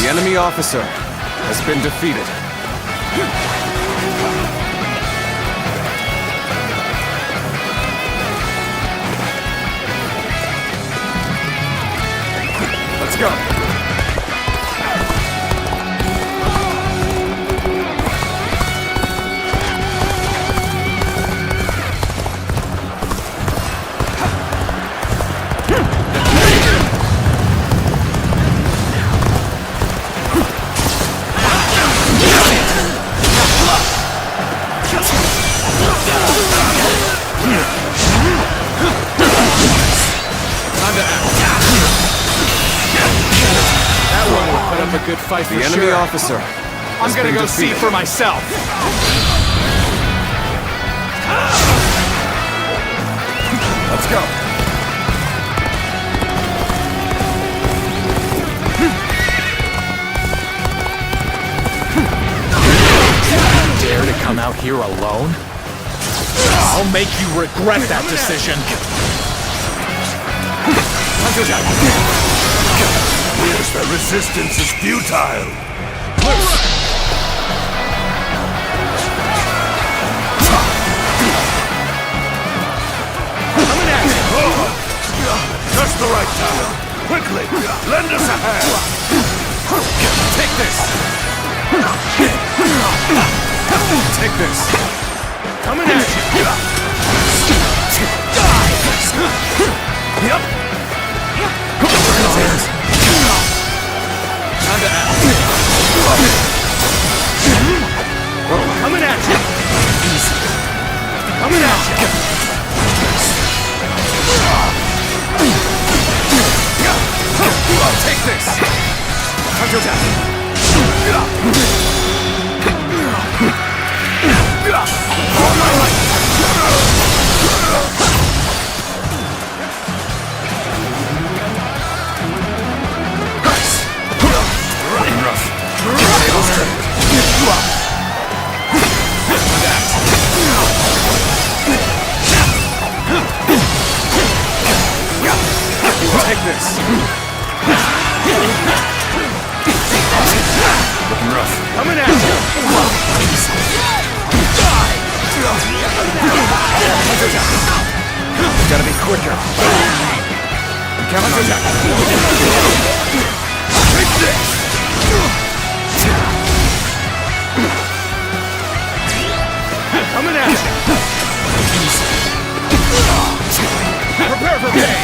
The enemy officer has been defeated. Let's go. A good fight for the enemy officer. I'm gonna go see for myself. Let's go. Dare to come out here alone? I'll make you regret that decision. Yes, the resistance is futile. Coming at you! Just the right time. Quickly, lend us a hand. Take this. Take this. Coming at you! Yep. Coming at you! Coming at you! quicker. Counterattack. Take this! Coming at you! Prepare for pain!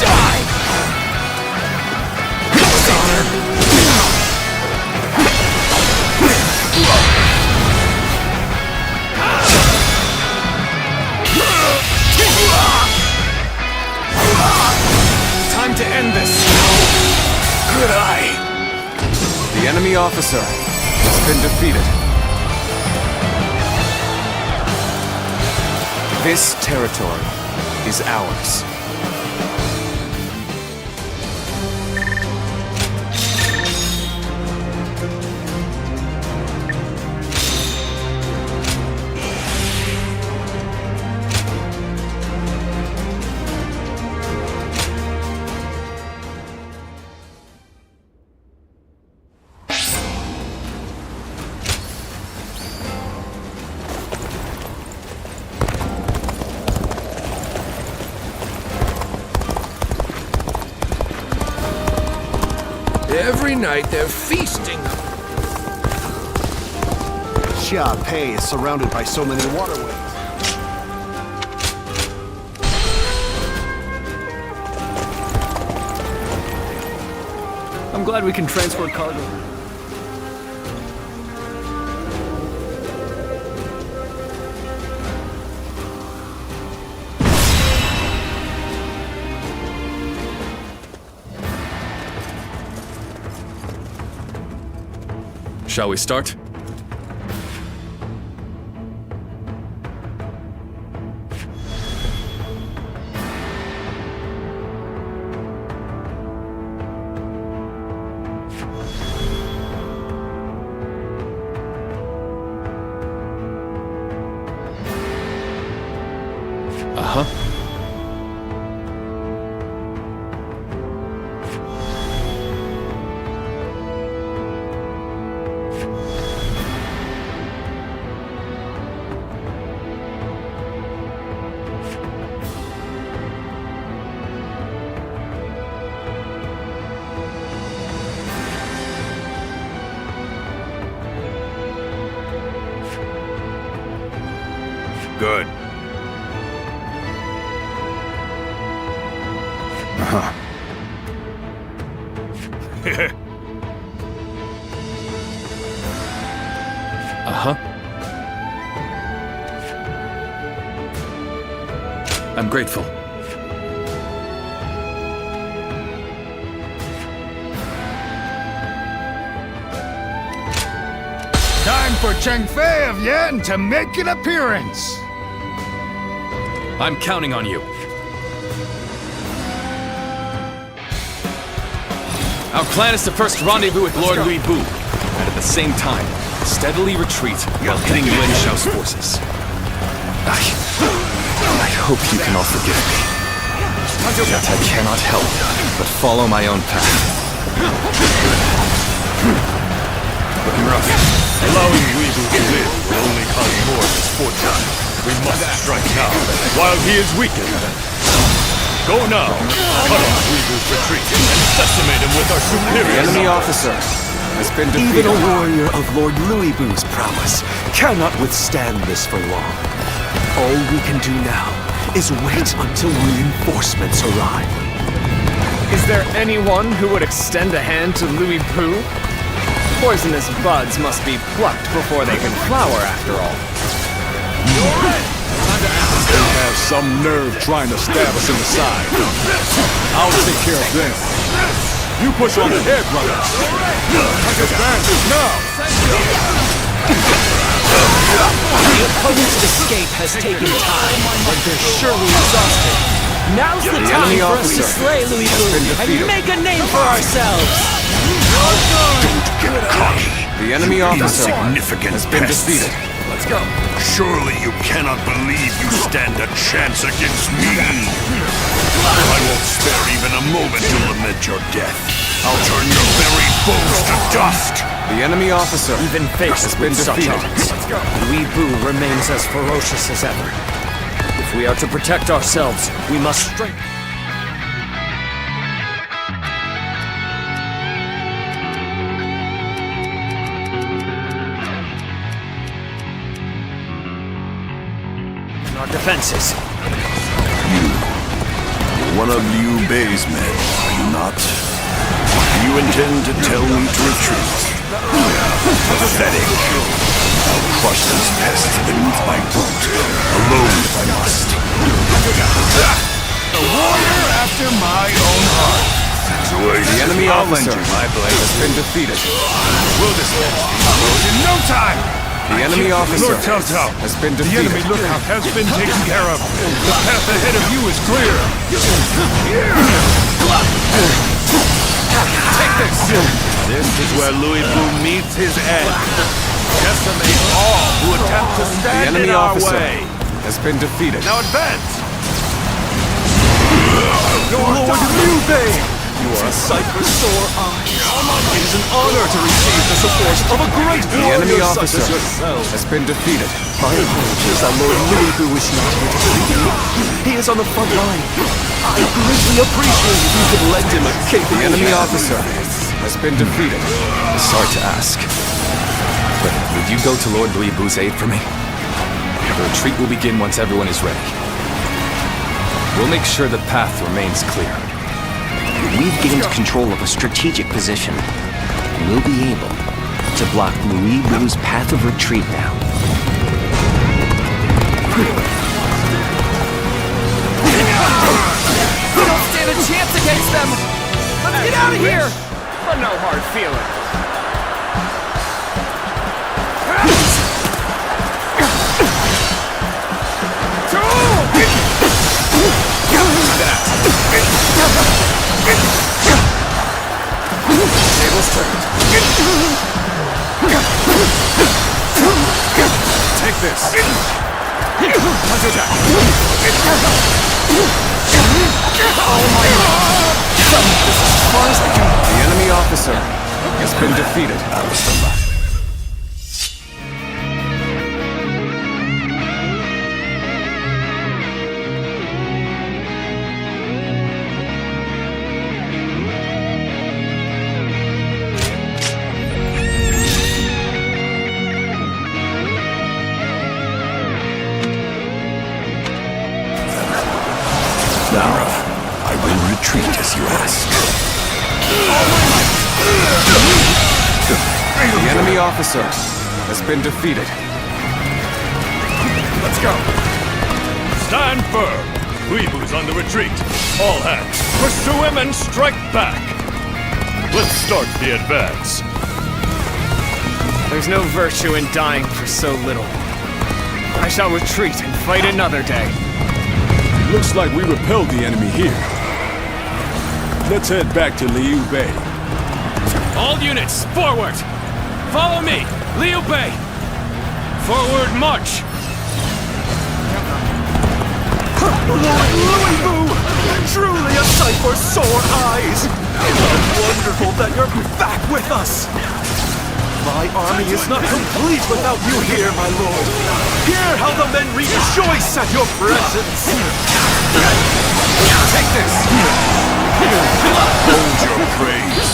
Die! Time to end this! Good eye! The enemy officer has been defeated. This territory is ours. Every night they're feasting. Xiaopei is surrounded by so many waterways. I'm glad we can transfer cargo. Shall we start? Uh-huh. Good. Uh-huh. Uh-huh. I'm grateful. Time for Cheng Fei of Yan to make an appearance! I'm counting on you. Our plan is to first rendezvous with Lord Louis Bu, and at the same time, steadily retreat while hitting Yuan Shao's forces. I hope you can all forgive me. Yet I cannot help but follow my own path. Looking rough. Allowing Weevil to live will only cause more misfortune. We must strike now, while he is weakened. Go now! Cut off Weevil's retreat and decimate him with our superior The enemy numbers. officer has been defeated. Even a warrior of Lord Louis Bu's prowess cannot withstand this for long. All we can do now is wait until reinforcements arrive. Is there anyone who would extend a hand to Louis Bu? Poisonous buds must be plucked before they can flower, after all. They have some nerve trying to stab us in the side. I'll take care of them. You push on ahead, brother. Advantage now. The opponent's escape has taken time, but they're surely exhausted. Now's the time for us to slay Louis Bu and make a name for ourselves! Don't get cocky. The enemy officer Insignificant has been pests. defeated. Let's go! Surely you cannot believe you stand a chance against me. I won't spare even a moment to lament your death. I'll turn your very bones to dust. The enemy officer Even faced has been with such defeated. odds, Louis Bu remains as ferocious as ever. If we are to protect ourselves, we must strengthen. Our defenses. One of Liu Bei's men, are you not? Do you intend to tell me to retreat? Pathetic. I'll crush these pests beneath my boot, alone if I must. A warrior after my own heart. The enemy officer my blade has been defeated. We'll dismiss these foes in no time. The enemy officer Lord Cao Cao, has been the defeated. enemy lookout has been taken care of. The path ahead of you is clear. Take this! This is where Louis Bu meets his end. Decimate all who attempt to The stand in enemy our officer way. has been defeated. Now advance! Lord Liu Bei! You are a sight for sore eyes. It is an honor to receive the support of a great The enemy warrior such officer as yourself. has been defeated. My apologies that Lord Louis Bu is not here to speak. He is on the front line. I greatly appreciate if you could lend him a capable The enemy hand. officer has been defeated. Sorry to ask, but would you go to Lord Louis Bu's aid for me? The retreat will begin once everyone is ready. We'll make sure the path remains clear. We've gained control of a strategic position. We'll be able to block Louis Bu's path of retreat now. We don't stand a chance against them! Let's get out of here! But no hard feelings. Tables turned. Take this. Counterattack. Oh my god! This is as far as I can. The enemy officer has been defeated. Now, I will retreat as you ask. The enemy officer has been defeated. Let's go! Stand firm! Weebu's on the retreat. All hands, pursue him and strike back! Let's start the advance. There's no virtue in dying for so little. I shall retreat and fight another day. Looks like we repelled the enemy here. Let's head back to Liu Bei. All units, forward! Follow me! Liu Bei! Forward march! Louis Bu! Truly a sight for sore eyes! How wonderful that you're back with us! My army is not complete without you here, my lord. Hear how the men rejoice at your presence. Take this! Hold your praise.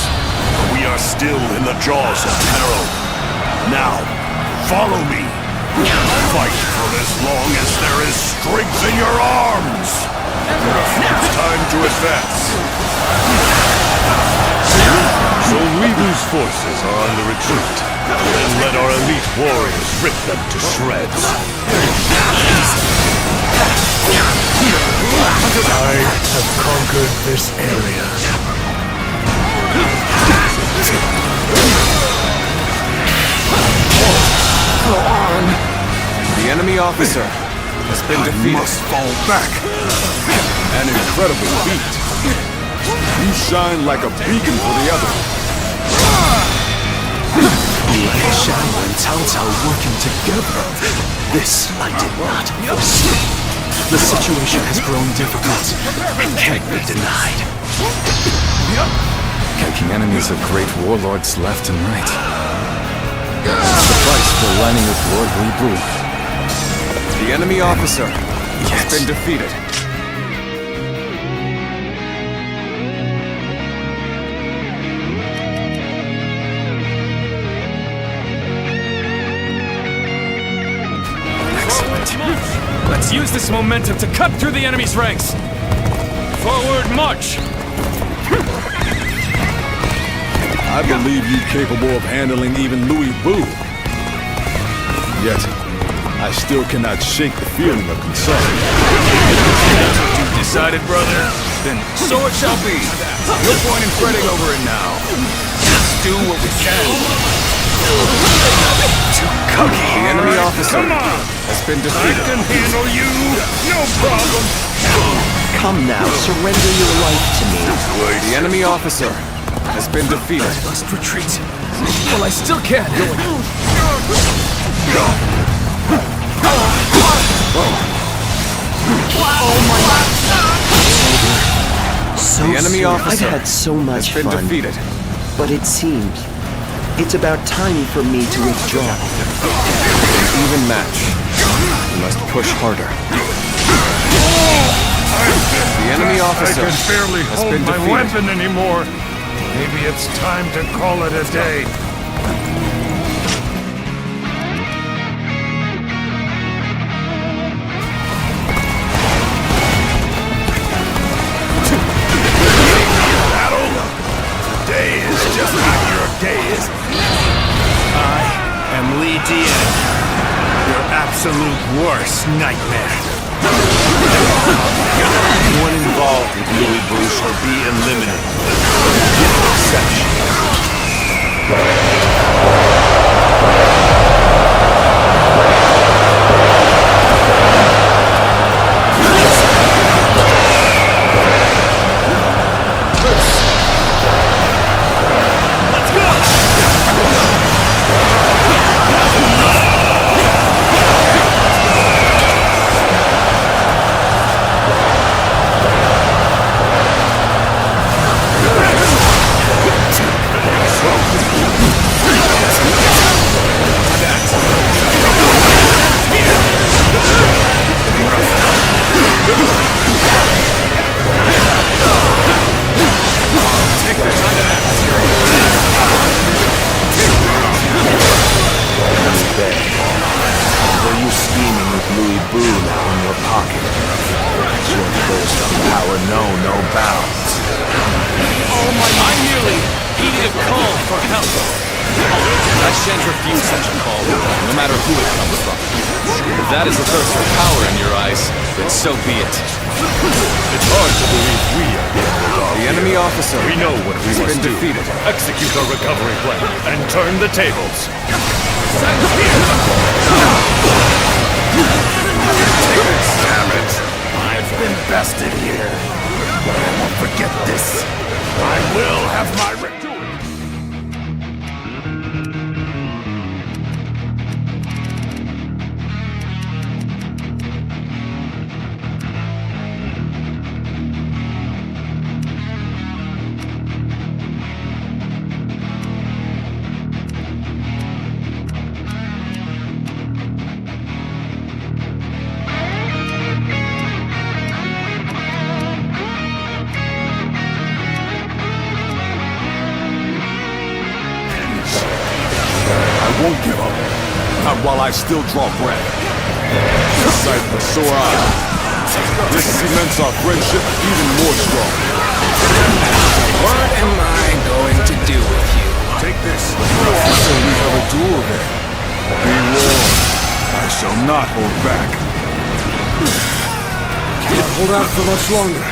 We are still in the jaws of peril. Now, follow me. Fight for as long as there is strength in your arms. It's time to advance. So Weebu's forces are on the retreat. Then let our elite warriors rip them to shreds. I have conquered this area. Go on! The enemy officer has been defeated. Must fall back. An incredible feat. You shine like a beacon for the others. Liu Shao and Cao Cao working together. This I did not foresee. The situation has grown difficult and can't be denied. Making enemies of great warlords left and right. That's the price for aligning with Lord Louis Bu. The enemy officer has been defeated. Excellent. Let's use this momentum to cut through the enemy's ranks. Forward march! I believe you capable of handling even Louis Boo. Yet, I still cannot shake the feeling of concern. That's what you've decided, brother? Then so it shall be. No point in fretting over it now. Let's do what we can. The enemy officer Come on! has been I defeated. can handle you! No problem! Come now, surrender your life to me. The enemy officer has been defeated. Must retreat. Well, I still can. So The enemy soon. officer I've had so much has been fun. defeated. But it seems it's about time for me to withdraw. An even match. You must push harder. The enemy officer I can barely has hold been my defeated. weapon anymore. Maybe it's time to call it a day. Today is just not your day, is it? I am Li Dian, your absolute worst nightmare. Anyone involved with Louis Boo shall be eliminated. I shan't refuse such a call, no matter who it comes from. If that is the thirst for power in your eyes, then so be it. It's hard to believe we are the enemy officer. We know what we has must been do. defeated. Execute our recovery plan and turn the tables. Damn it! I've been bested here. I won't forget this. I will have my ritual. I won't give up. Not while I still draw breath. The sight of a sore eye. This cements our friendship even more strong. What am I going to do with you? Take this. So we have a duel then. Be warned. I shall not hold back. Can't hold out for much longer.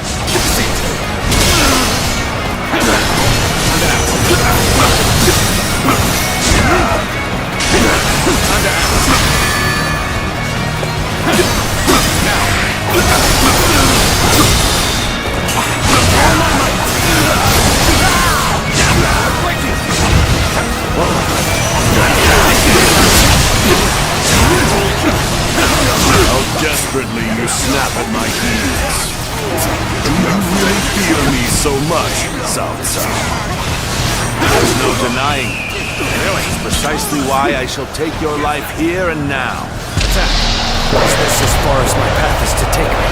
How desperately you snap at my heels. Do you really feel me so much, Cao Cao? There's no denying it. It's precisely why I shall take your life here and now. Attack! Is this as far as my path is to take me?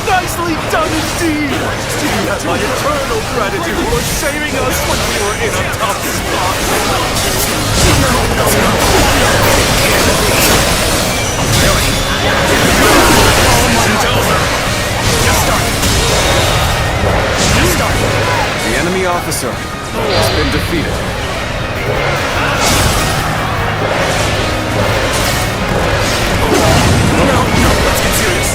Nicely done indeed! You have my eternal gratitude for saving us when we were in a tough spot! It's over! Just started! Just started! The enemy officer has been defeated. No, let's get serious!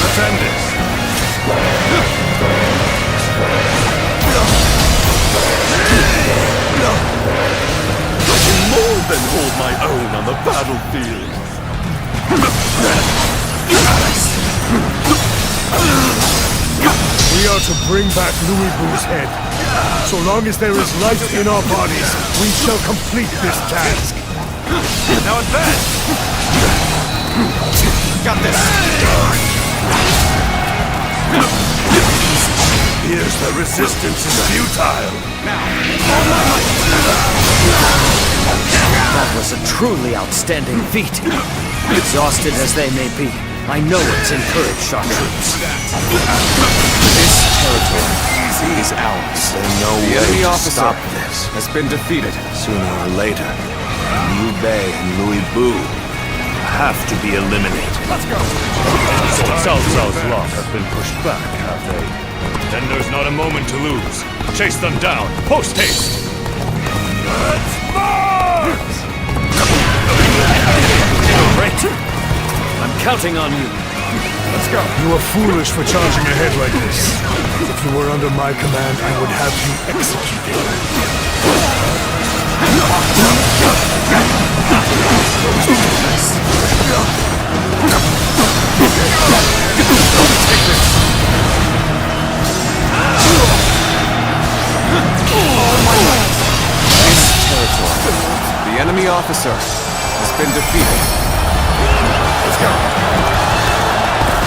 Let's end this. I can more than hold my own on the battlefield. We are to bring back Louis Bou's head. So long as there is life in our bodies, we shall complete this task. Now advance! Got this! Here's the resistance is futile. That was a truly outstanding feat. Exhausted as they may be, I know it's encouraged our troops. This territory is ours. The enemy officer has been defeated. Sooner or later, Liu Bei and Louis Bou have to be eliminated. Let's go! So Cao Cao's luck has been pushed back, have they? Then there's not a moment to lose. Chase them down, post haste! Let's march! Great. I'm counting on you. Let's go. You are foolish for charging ahead like this. If you were under my command, I would have you executed. The enemy officer has been defeated. Let's go.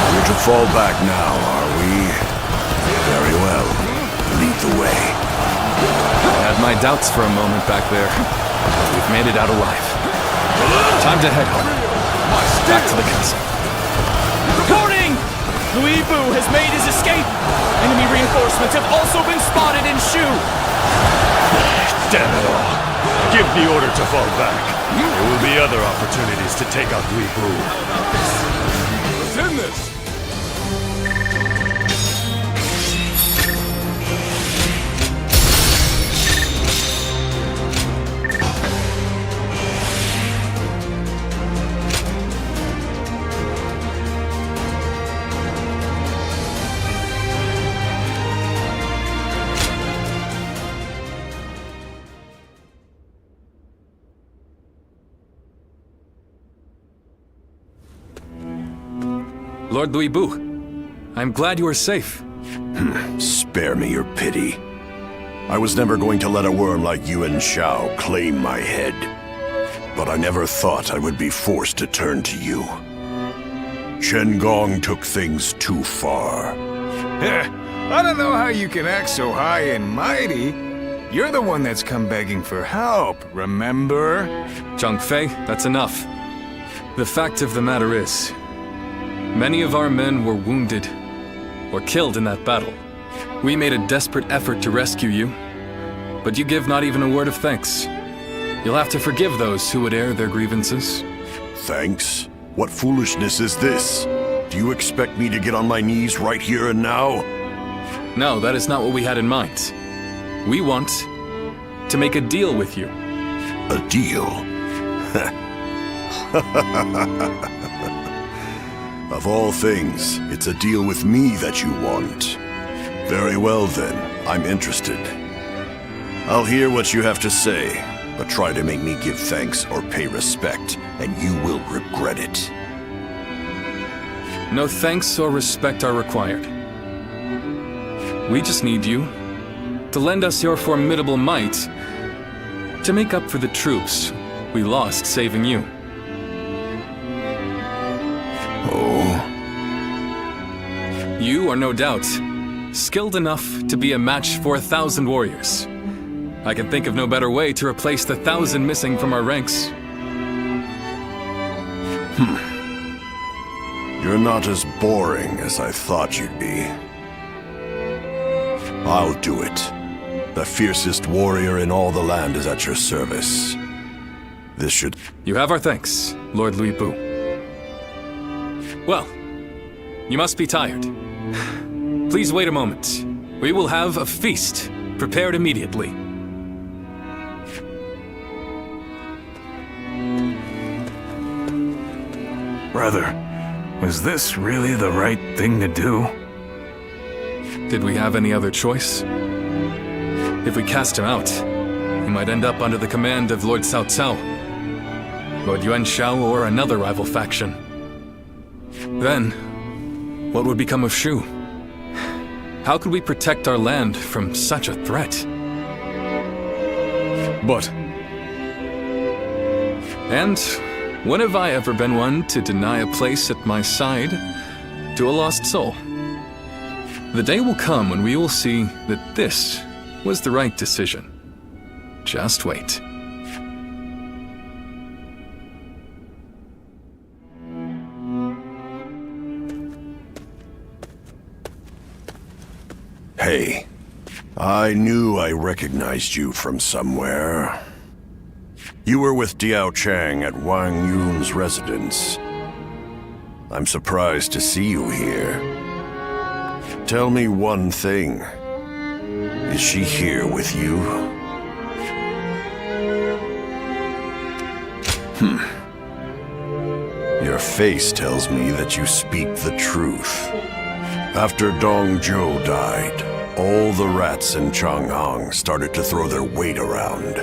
We're to fall back now, are we? Very well. Lead the way. I had my doubts for a moment back there, but we've made it out alive. Time to head home. Back to the castle. Reporting! Louis Bou has made his escape! Enemy reinforcements have also been spotted in Shu! Damn it all! Give the order to fall back. There will be other opportunities to take out Louis Bou. Let's end this! Lord Louis Bou, I'm glad you are safe. Spare me your pity. I was never going to let a worm like Yuan Shao claim my head. But I never thought I would be forced to turn to you. Chen Gong took things too far. I don't know how you can act so high and mighty. You're the one that's come begging for help, remember? Zhang Fei, that's enough. The fact of the matter is, many of our men were wounded or killed in that battle. We made a desperate effort to rescue you, but you give not even a word of thanks. You'll have to forgive those who would air their grievances. Thanks? What foolishness is this? Do you expect me to get on my knees right here and now? No, that is not what we had in mind. We want to make a deal with you. A deal? Of all things, it's a deal with me that you want. Very well then, I'm interested. I'll hear what you have to say, but try to make me give thanks or pay respect, and you will regret it. No thanks or respect are required. We just need you to lend us your formidable might to make up for the troops we lost saving you. You are no doubt skilled enough to be a match for 1,000 warriors. I can think of no better way to replace the 1,000 missing from our ranks. You're not as boring as I thought you'd be. I'll do it. The fiercest warrior in all the land is at your service. This should... You have our thanks, Lord Louis Bu. Well, you must be tired. Please wait a moment. We will have a feast prepared immediately. Brother, was this really the right thing to do? Did we have any other choice? If we cast him out, he might end up under the command of Lord Cao Cao, Lord Yuan Shao, or another rival faction. Then, what would become of Shu? How could we protect our land from such a threat? But... And when have I ever been one to deny a place at my side to a lost soul? The day will come when we will see that this was the right decision. Just wait. Hey, I knew I recognized you from somewhere. You were with Diao Chang at Wang Yun's residence. I'm surprised to see you here. Tell me one thing. Is she here with you? Your face tells me that you speak the truth. After Dong Zhuo died, all the rats in Changhang started to throw their weight around.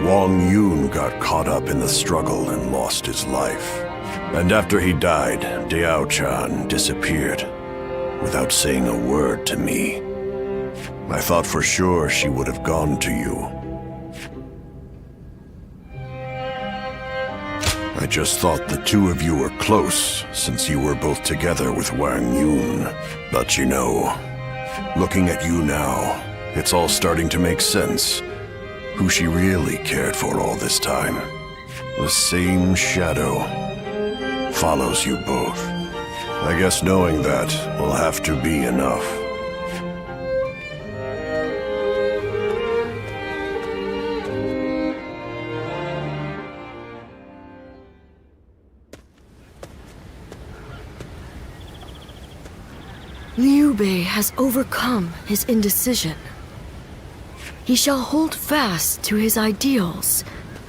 Wang Yun got caught up in the struggle and lost his life. And after he died, Diao Chan disappeared, without saying a word to me. I thought for sure she would have gone to you. I just thought the two of you were close, since you were both together with Wang Yun. But you know, looking at you now, it's all starting to make sense. Who she really cared for all this time. The same shadow follows you both. I guess knowing that will have to be enough. Liu Bei has overcome his indecision. He shall hold fast to his ideals,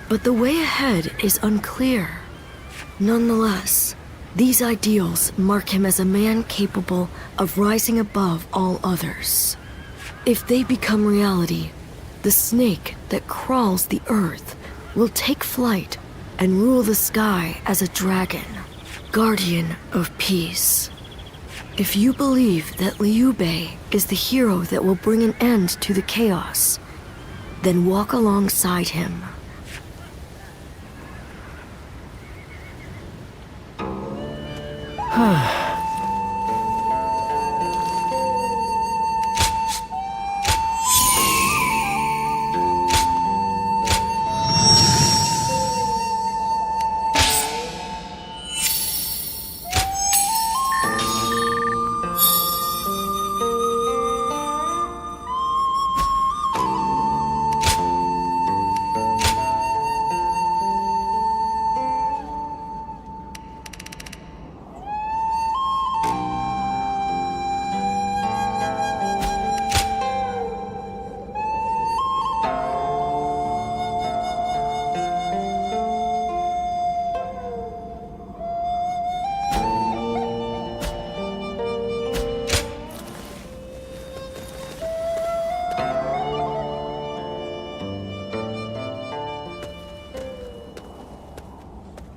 but the way ahead is unclear. Nonetheless, these ideals mark him as a man capable of rising above all others. If they become reality, the snake that crawls the earth will take flight and rule the sky as a dragon, guardian of peace. If you believe that Liu Bei is the hero that will bring an end to the chaos, then walk alongside him.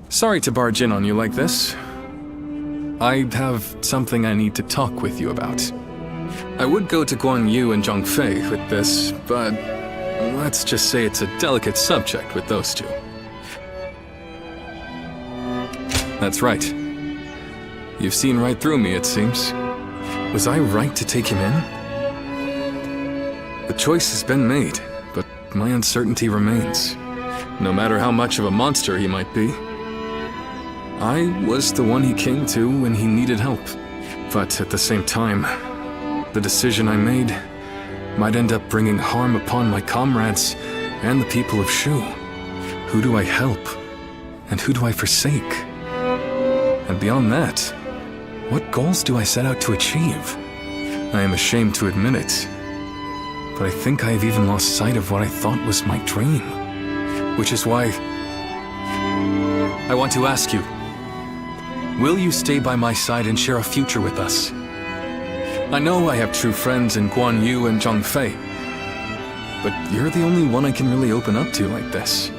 Sorry to barge in on you like this. I have something I need to talk with you about. I would go to Guan Yu and Zhang Fei with this, but let's just say it's a delicate subject with those two. That's right. You've seen right through me, it seems. Was I right to take him in? The choice has been made, but my uncertainty remains. No matter how much of a monster he might be, I was the one he came to when he needed help. But at the same time, the decision I made might end up bringing harm upon my comrades and the people of Shu. Who do I help? And who do I forsake? And beyond that, what goals do I set out to achieve? I am ashamed to admit it, but I think I have even lost sight of what I thought was my dream. Which is why I want to ask you, will you stay by my side and share a future with us? I know I have true friends in Guan Yu and Zhang Fei, but you're the only one I can really open up to like this.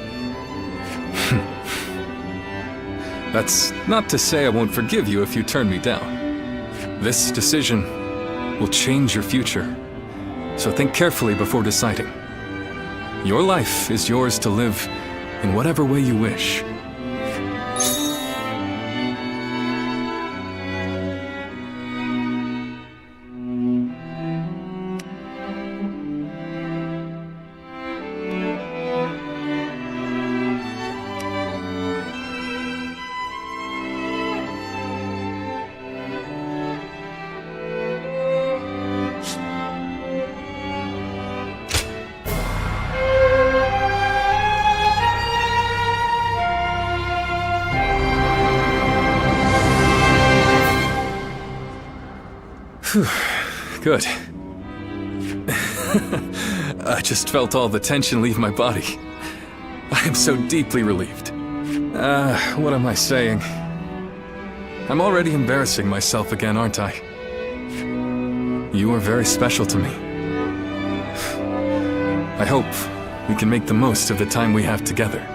That's not to say I won't forgive you if you turn me down. This decision will change your future, so think carefully before deciding. Your life is yours to live in whatever way you wish. Good. I just felt all the tension leave my body. I am so deeply relieved. What am I saying? I'm already embarrassing myself again, aren't I? You are very special to me. I hope we can make the most of the time we have together.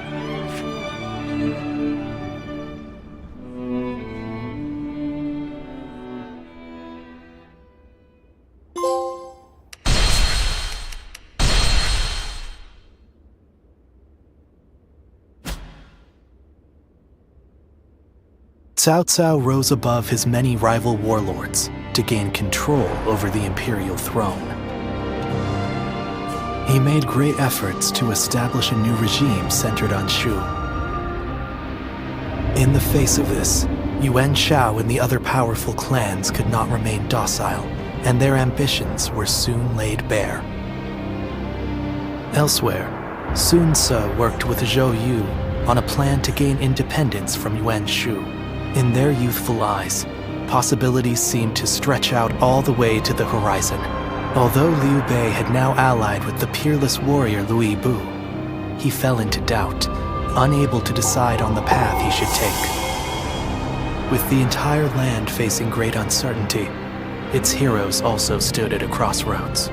Cao Cao rose above his many rival warlords to gain control over the imperial throne. He made great efforts to establish a new regime centered on Shu. In the face of this, Yuan Shao and the other powerful clans could not remain docile, and their ambitions were soon laid bare. Elsewhere, Sun Ce worked with Zhou Yu on a plan to gain independence from Yuan Shu. In their youthful eyes, possibilities seemed to stretch out all the way to the horizon. Although Liu Bei had now allied with the peerless warrior Louis Bu, he fell into doubt, unable to decide on the path he should take. With the entire land facing great uncertainty, its heroes also stood at a crossroads.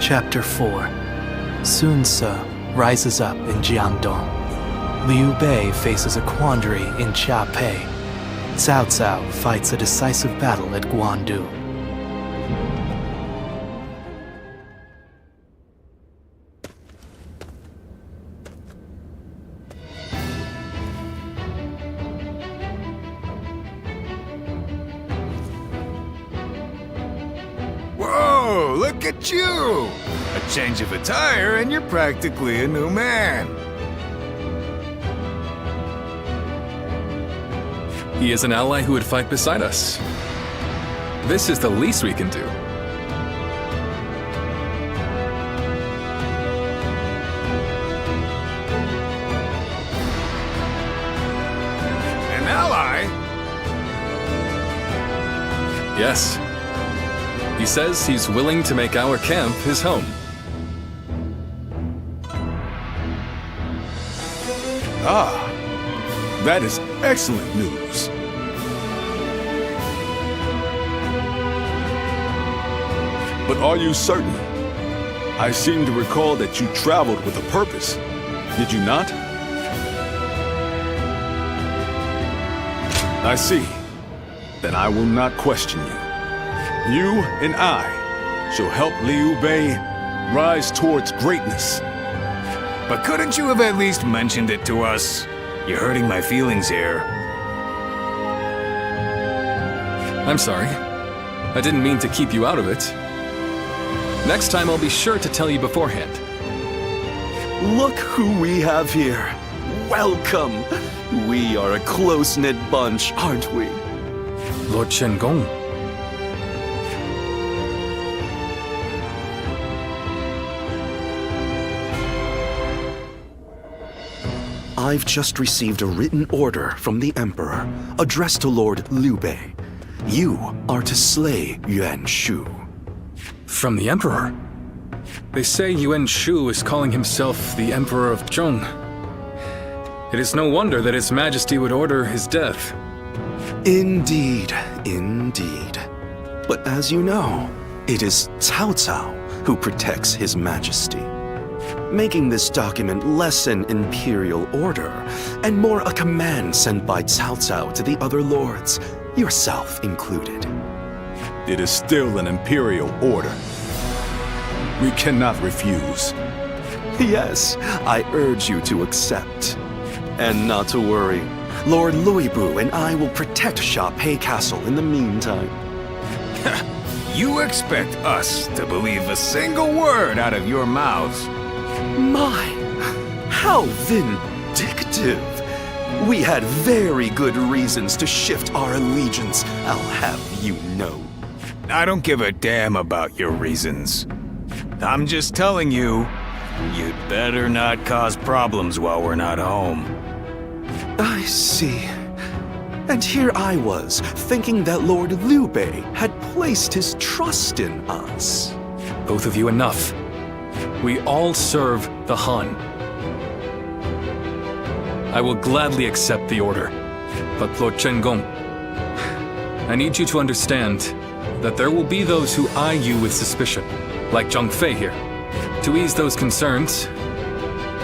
Chapter 4. Sun Ce rises up in Jiangdong. Liu Bei faces a quandary in Qiapei. Cao Cao fights a decisive battle at Guandu. Whoa, look at you! A change of attire and you're practically a new man. He is an ally who would fight beside us. This is the least we can do. An ally? Yes. He says he's willing to make our camp his home. Ah, that is excellent news. But are you certain? I seem to recall that you traveled with a purpose. Did you not? I see. Then I will not question you. You and I shall help Liu Bei rise towards greatness. But couldn't you have at least mentioned it to us? You're hurting my feelings here. I'm sorry. I didn't mean to keep you out of it. Next time I'll be sure to tell you beforehand. Look who we have here. Welcome. We are a close-knit bunch, aren't we? Lord Chen Gong. I've just received a written order from the Emperor, addressed to Lord Liu Bei. You are to slay Yuan Shu. From the Emperor? They say Yuan Shu is calling himself the Emperor of Zhong. It is no wonder that His Majesty would order his death. Indeed, indeed. But as you know, it is Cao Cao who protects His Majesty, making this document less an imperial order and more a command sent by Cao Cao to the other lords, yourself included. It is still an imperial order. We cannot refuse. Yes, I urge you to accept. And not to worry, Lord Luibu and I will protect Xiaopei Castle in the meantime. You expect us to believe a single word out of your mouths? My, how vindictive! We had very good reasons to shift our allegiance, I'll have you know. I don't give a damn about your reasons. I'm just telling you, you'd better not cause problems while we're not home. I see. And here I was, thinking that Lord Liu Bei had placed his trust in us. Both of you enough. We all serve the Han. I will gladly accept the order. But Lord Chen Gong, I need you to understand that there will be those who eye you with suspicion, like Zhang Fei here. To ease those concerns,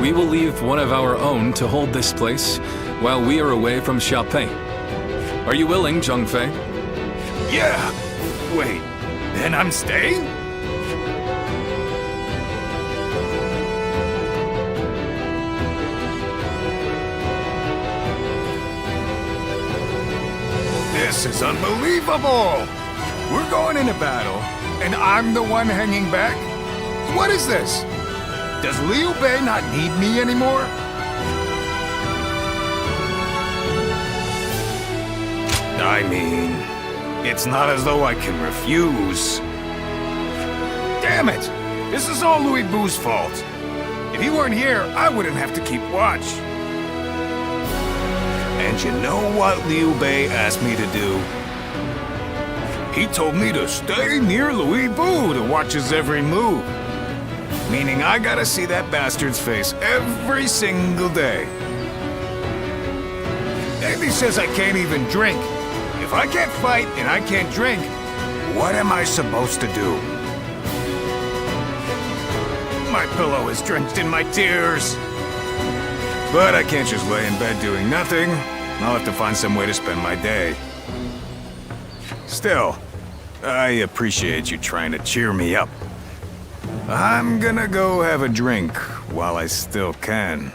we will leave one of our own to hold this place while we are away from Xiaopei. Are you willing, Zhang Fei? Yeah! Wait, then I'm staying? This is unbelievable! We're going into battle, and I'm the one hanging back? What is this? Does Liu Bei not need me anymore? I mean, it's not as though I can refuse. Damn it! This is all Louis Bu's fault. If he weren't here, I wouldn't have to keep watch. And you know what Liu Bei asked me to do? He told me to stay near Louis Bu to watch his every move. Meaning I gotta see that bastard's face every single day. And he says I can't even drink. If I can't fight and I can't drink, what am I supposed to do? My pillow is drenched in my tears. But I can't just lay in bed doing nothing. I'll have to find some way to spend my day. Still, I appreciate you trying to cheer me up. I'm gonna go have a drink while I still can.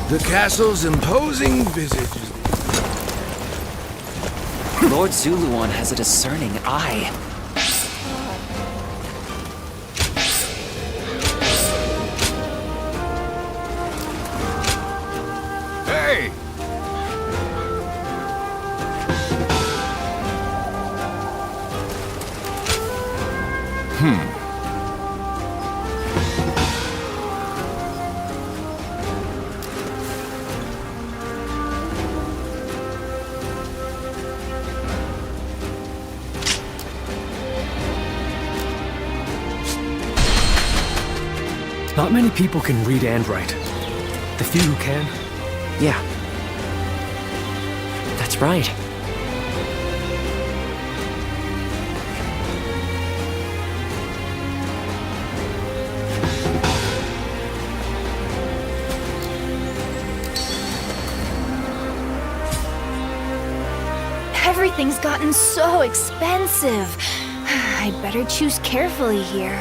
The castle's imposing visage. Lord Zuluan has a discerning eye. Hey! Not many people can read and write. The few who can. Yeah. That's right. Everything's gotten so expensive. I'd better choose carefully here.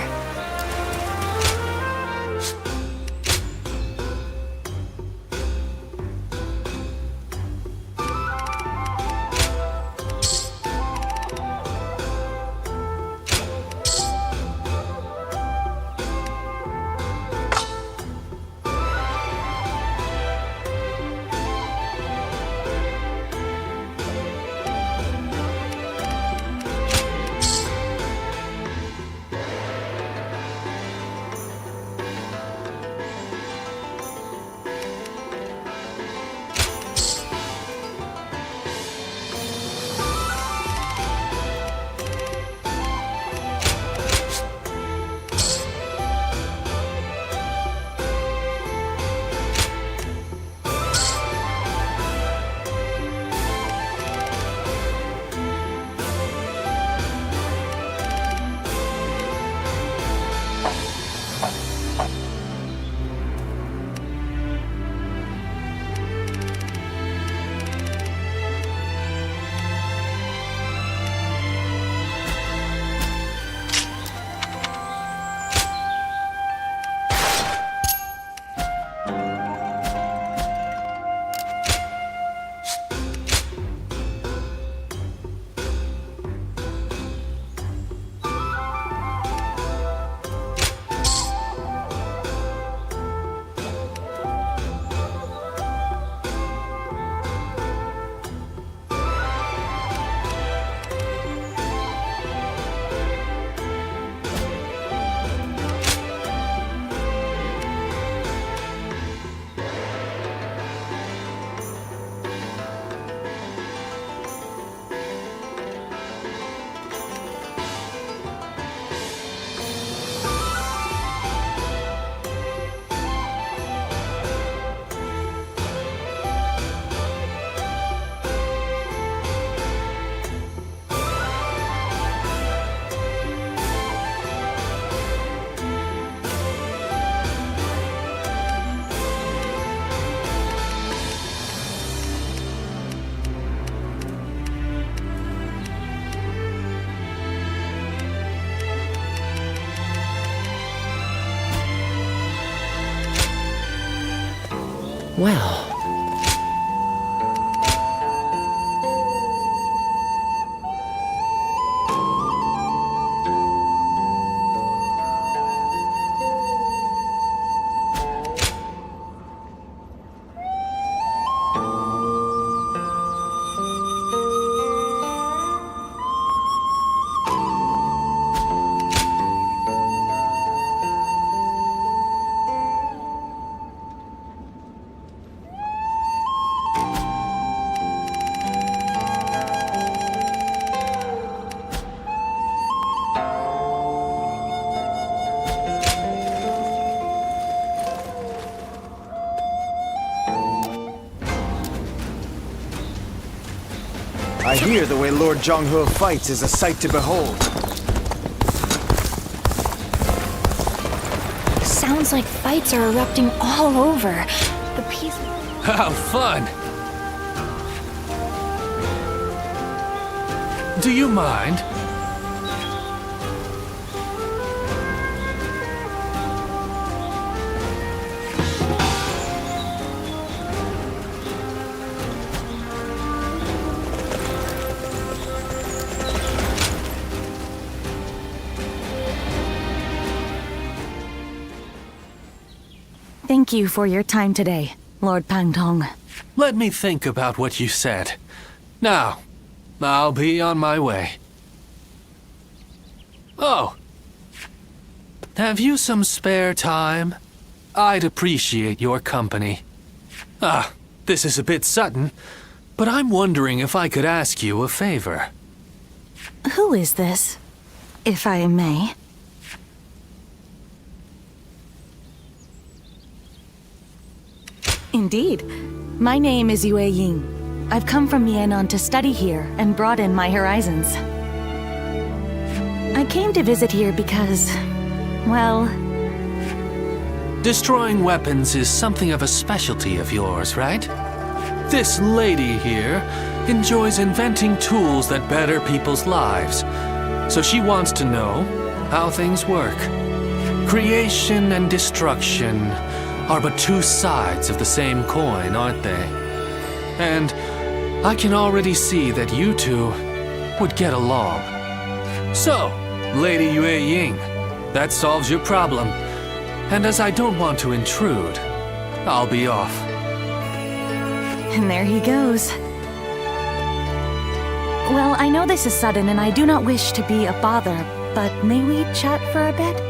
Well. I hear the way Lord Zhonghe fights is a sight to behold. Sounds like fights are erupting all over. The peace... How fun! Do you mind? Thank you for your time today, Lord Pangtong. Let me think about what you said. Now, I'll be on my way. Oh. Have you some spare time? I'd appreciate your company. This is a bit sudden, but I'm wondering if I could ask you a favor. Who is this, if I may? Indeed. My name is Yue Ying. I've come from Yenon to study here and broaden my horizons. I came to visit here because, well... Destroying weapons is something of a specialty of yours, right? This lady here enjoys inventing tools that better people's lives. So she wants to know how things work. Creation and destruction are but two sides of the same coin, aren't they? And I can already see that you two would get along. So, Lady Yue Ying, that solves your problem. And as I don't want to intrude, I'll be off. And there he goes. Well, I know this is sudden and I do not wish to be a bother, but may we chat for a bit?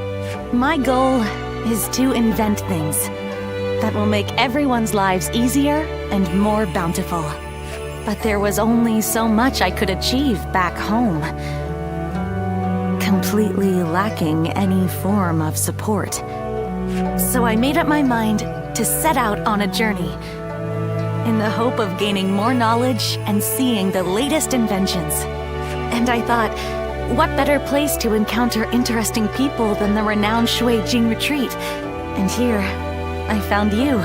My goal is to invent things that will make everyone's lives easier and more bountiful. But there was only so much I could achieve back home, completely lacking any form of support. So I made up my mind to set out on a journey in the hope of gaining more knowledge and seeing the latest inventions. And I thought, what better place to encounter interesting people than the renowned Shui Jing retreat? And here, I found you.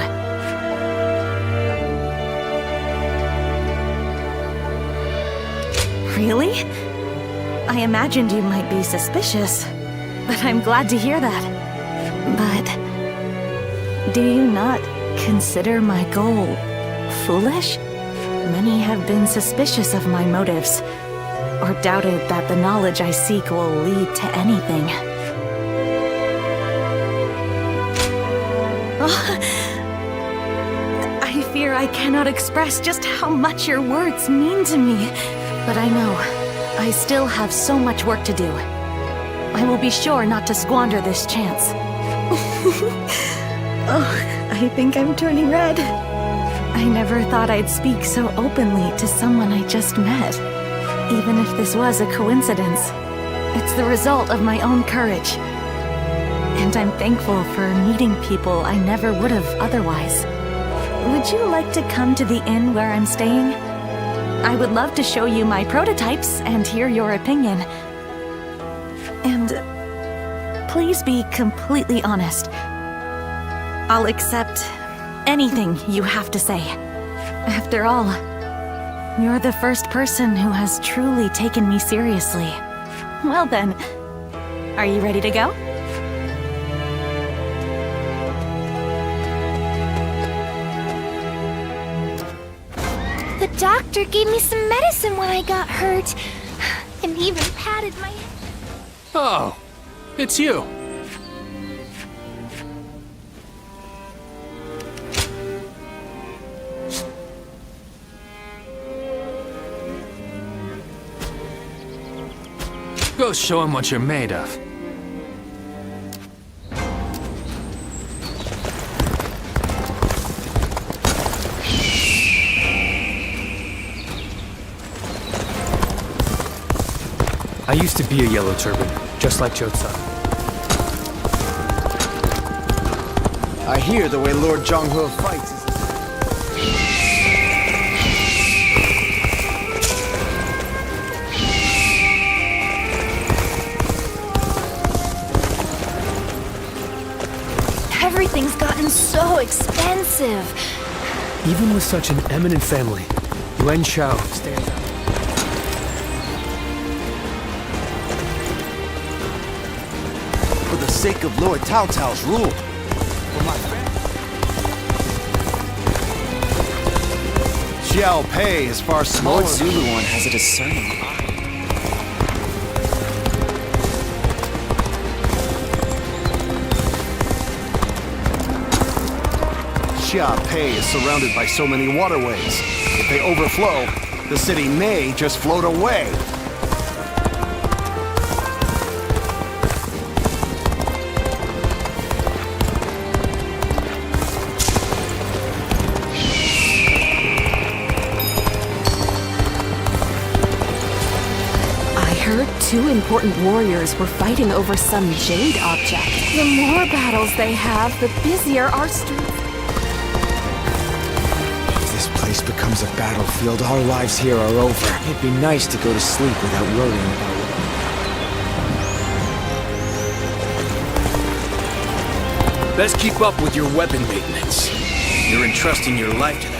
Really? I imagined you might be suspicious, but I'm glad to hear that. But do you not consider my goal foolish? Many have been suspicious of my motives, or doubted that the knowledge I seek will lead to anything. Oh, I fear I cannot express just how much your words mean to me. But I know, I still have so much work to do. I will be sure not to squander this chance. Oh, I think I'm turning red. I never thought I'd speak so openly to someone I just met. Even if this was a coincidence, it's the result of my own courage. And I'm thankful for meeting people I never would have otherwise. Would you like to come to the inn where I'm staying? I would love to show you my prototypes and hear your opinion. And please be completely honest. I'll accept anything you have to say. After all, you're the first person who has truly taken me seriously. Well then, are you ready to go? The doctor gave me some medicine when I got hurt, and even patted my head. Oh, it's you. Go show him what you're made of. I used to be a Yellow Turban, just like Jotun. I hear the way Lord Zhonghe fights is... Everything's gotten so expensive. Even with such an eminent family, Yuan Shao stands out. For the sake of Lord Cao Cao's rule. For my family. Xiao Pei is far smaller. Lord Zuluan has a discerning eye. Xia Pei is surrounded by so many waterways. If they overflow, the city may just float away. I heard 2 important warriors were fighting over some jade object. The more battles they have, the busier our streets. This place becomes a battlefield, our lives here are over. It'd be nice to go to sleep without worrying about it. Best keep up with your weapon maintenance. You're entrusting your life to that.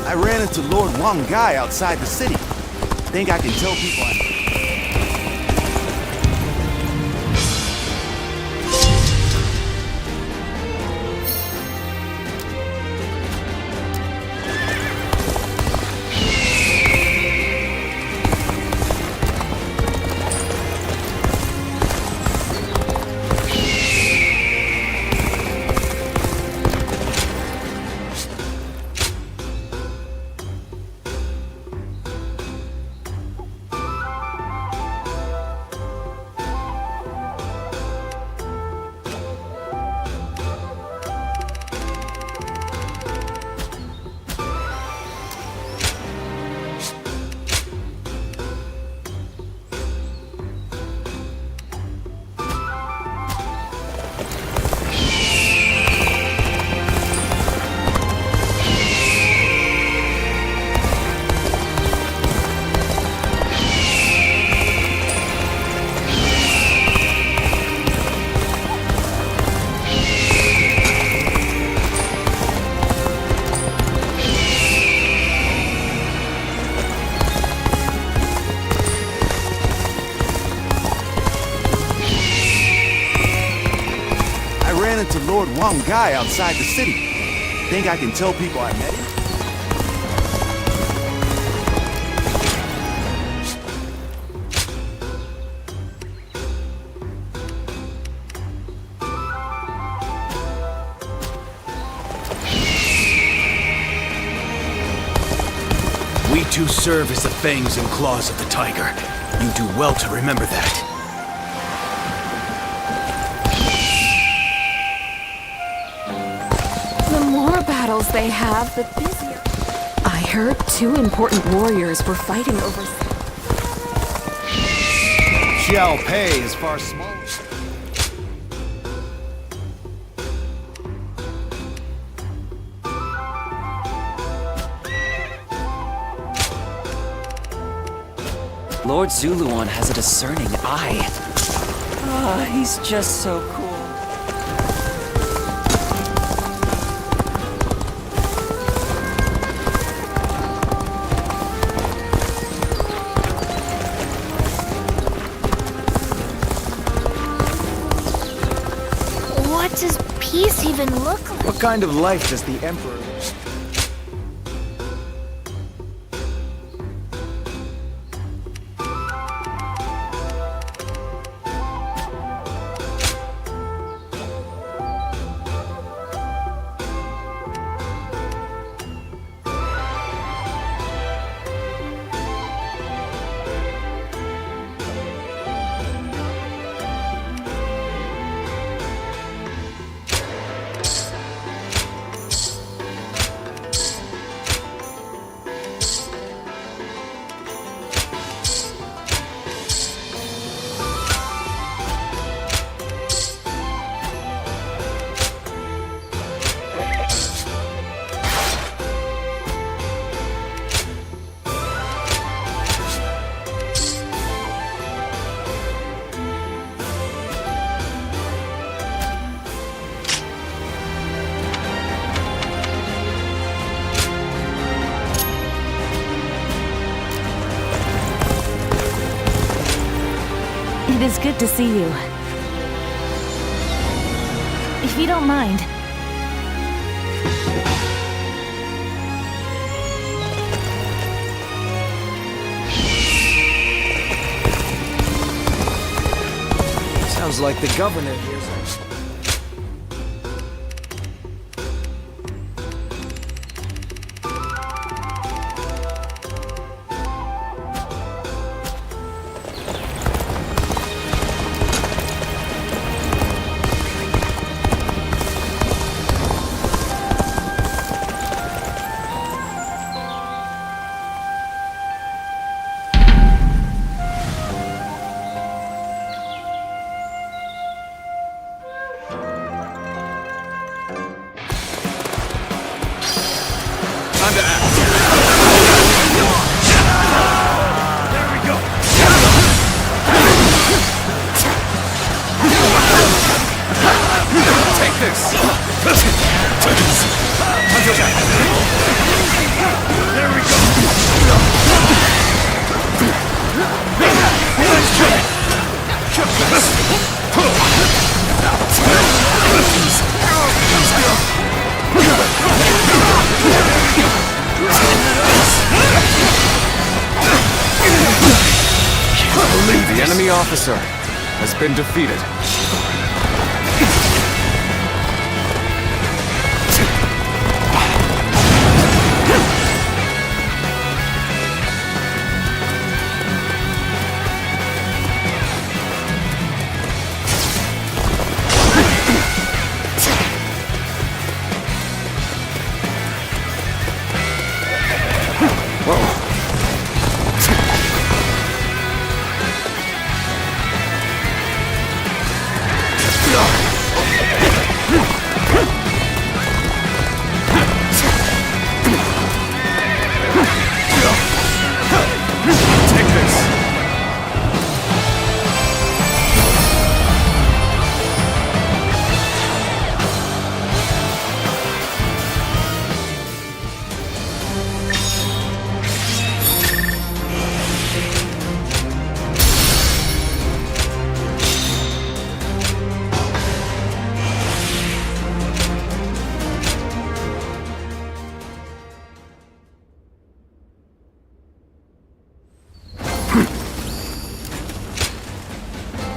I ran into Lord Wang Gai outside the city. Think I can tell people to Lord Wang Gai outside the city. Think I can tell people I met him? We too serve as the fangs and claws of the tiger. You do well to remember that. The more battles they have, the busier. I heard 2 important warriors were fighting over. Xiao Pei is far smaller. Lord Zuluan has a discerning eye. Ah, he's just so cool. What does peace even look like? What kind of life does the Emperor live? It is good to see you. If you don't mind. Sounds like the governor hears us. officer has been defeated.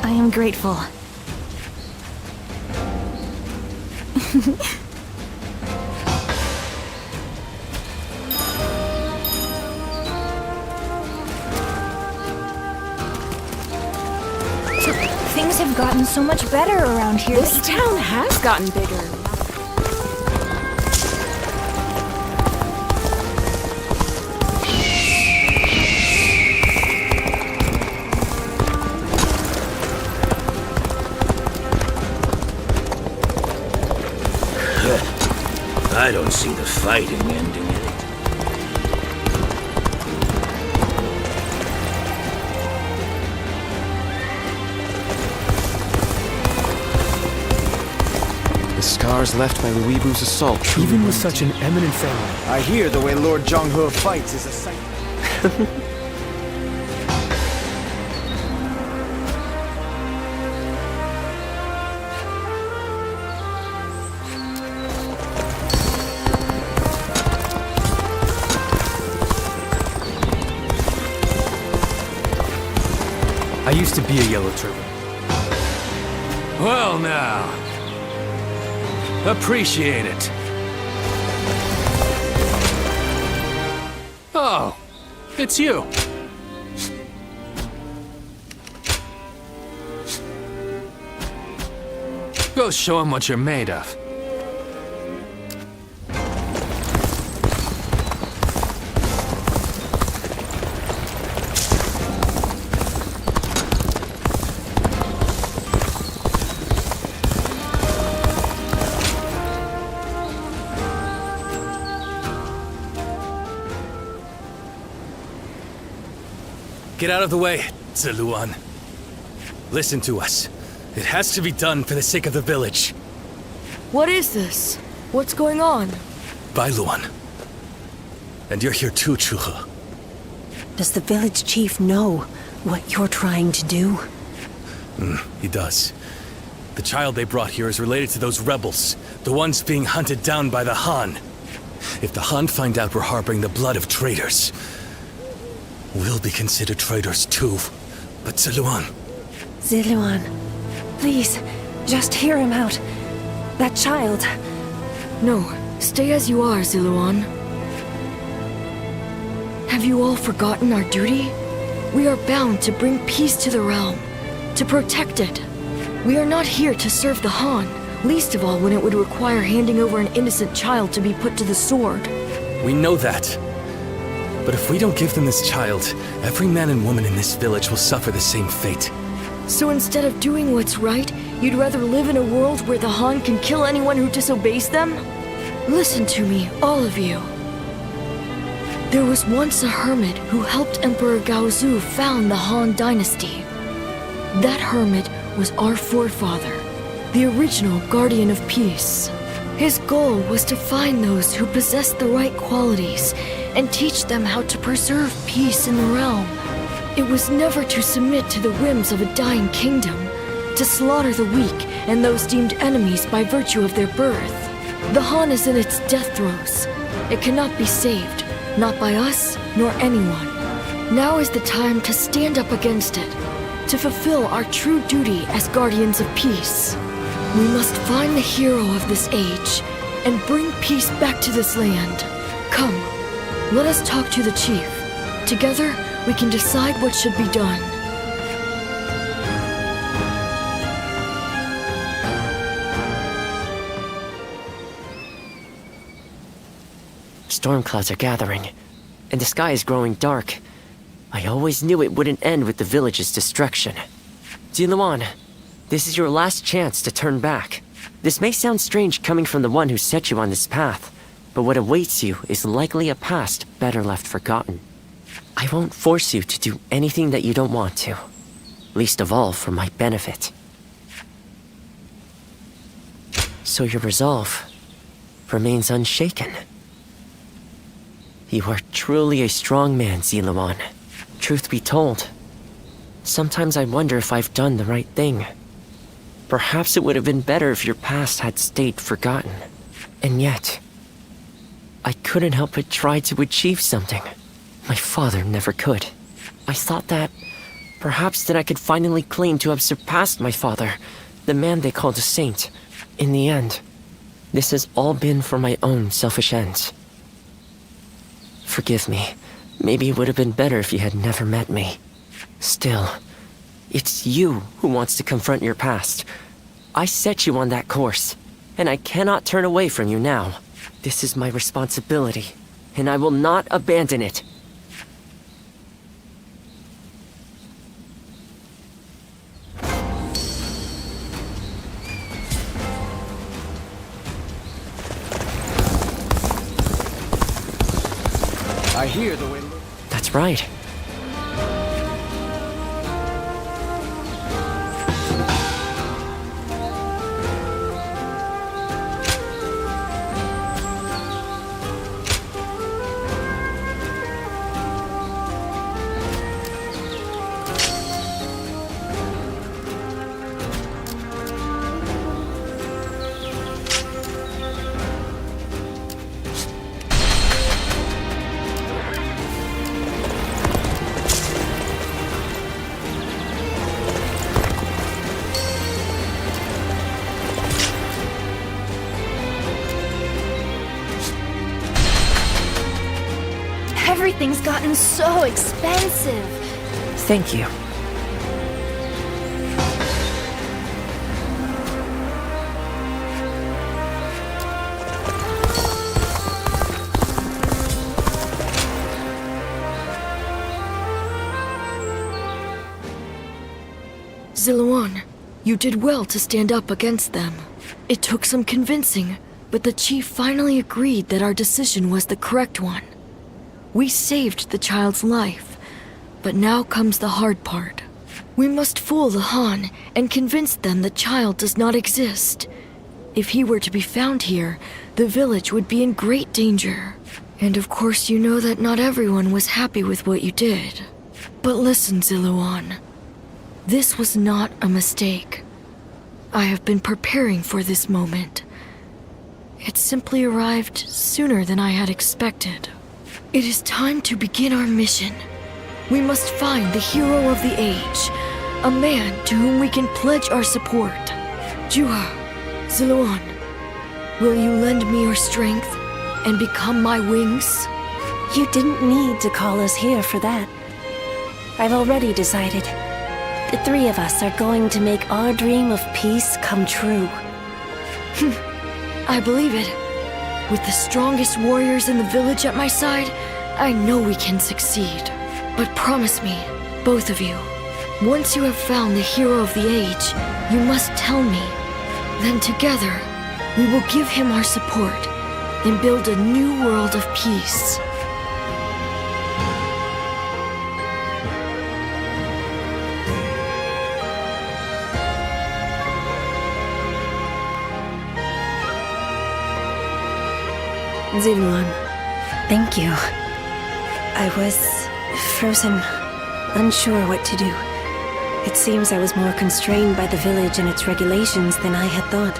I am grateful. Things have gotten so much better around here. This town has gotten bigger. I don't see the fighting ending in it. The scars left by Luibu's assault. Even with such an eminent family. I hear the way Lord Zhonghe fights is a sight. I used to be a yellow trooper. Well now. Appreciate it. Oh, it's you. Go show him what you're made of. Get out of the way, Ziluan. Listen to us. It has to be done for the sake of the village. What is this? What's going on? Bailuan. And you're here too, Chuha. Does the village chief know what you're trying to do? He does. The child they brought here is related to those rebels, the ones being hunted down by the Han. If the Han find out we're harboring the blood of traitors, we'll be considered traitors too. But Ziluan... Ziluan, please, just hear him out. That child... No, stay as you are, Ziluan. Have you all forgotten our duty? We are bound to bring peace to the realm, to protect it. We are not here to serve the Han, least of all when it would require handing over an innocent child to be put to the sword. We know that. But if we don't give them this child, every man and woman in this village will suffer the same fate. So instead of doing what's right, you'd rather live in a world where the Han can kill anyone who disobeys them? Listen to me, all of you. There was once a hermit who helped Emperor Gaozu found the Han Dynasty. That hermit was our forefather, the original Guardian of Peace. His goal was to find those who possessed the right qualities and teach them how to preserve peace in the realm. It was never to submit to the whims of a dying kingdom, to slaughter the weak and those deemed enemies by virtue of their birth. The Han is in its death throes. It cannot be saved, not by us nor anyone. Now is the time to stand up against it, to fulfill our true duty as guardians of peace. We must find the hero of this age and bring peace back to this land. Come, let us talk to the chief. Together, we can decide what should be done. Storm clouds are gathering, and the sky is growing dark. I always knew it wouldn't end with the village's destruction. Ziluan, this is your last chance to turn back. This may sound strange coming from the one who set you on this path, but what awaits you is likely a past better left forgotten. I won't force you to do anything that you don't want to, least of all for my benefit. So your resolve remains unshaken. You are truly a strong man, Ziluan. Truth be told, sometimes I wonder if I've done the right thing. Perhaps it would have been better if your past had stayed forgotten. And yet, I couldn't help but try to achieve something my father never could. I thought that perhaps then I could finally claim to have surpassed my father, the man they called a saint. In the end, this has all been for my own selfish ends. Forgive me. Maybe it would have been better if you had never met me. Still, it's you who wants to confront your past. I set you on that course, and I cannot turn away from you now. This is my responsibility, and I will not abandon it. I hear the wind. That's right. Everything's gotten so expensive. Thank you. Ziluan, you did well to stand up against them. It took some convincing, but the chief finally agreed that our decision was the correct one. We saved the child's life, but now comes the hard part. We must fool the Han and convince them the child does not exist. If he were to be found here, the village would be in great danger. And of course you know that not everyone was happy with what you did. But listen, Ziluan. This was not a mistake. I have been preparing for this moment. It simply arrived sooner than I had expected. It is time to begin our mission. We must find the hero of the age, a man to whom we can pledge our support. Juha, Ziluan, will you lend me your strength and become my wings? You didn't need to call us here for that. I've already decided. The three of us are going to make our dream of peace come true. I believe it. With the strongest warriors in the village at my side, I know we can succeed. But promise me, both of you, once you have found the hero of the age, you must tell me. Then together, we will give him our support and build a new world of peace. Ziluan, thank you. I was frozen, unsure what to do. It seems I was more constrained by the village and its regulations than I had thought.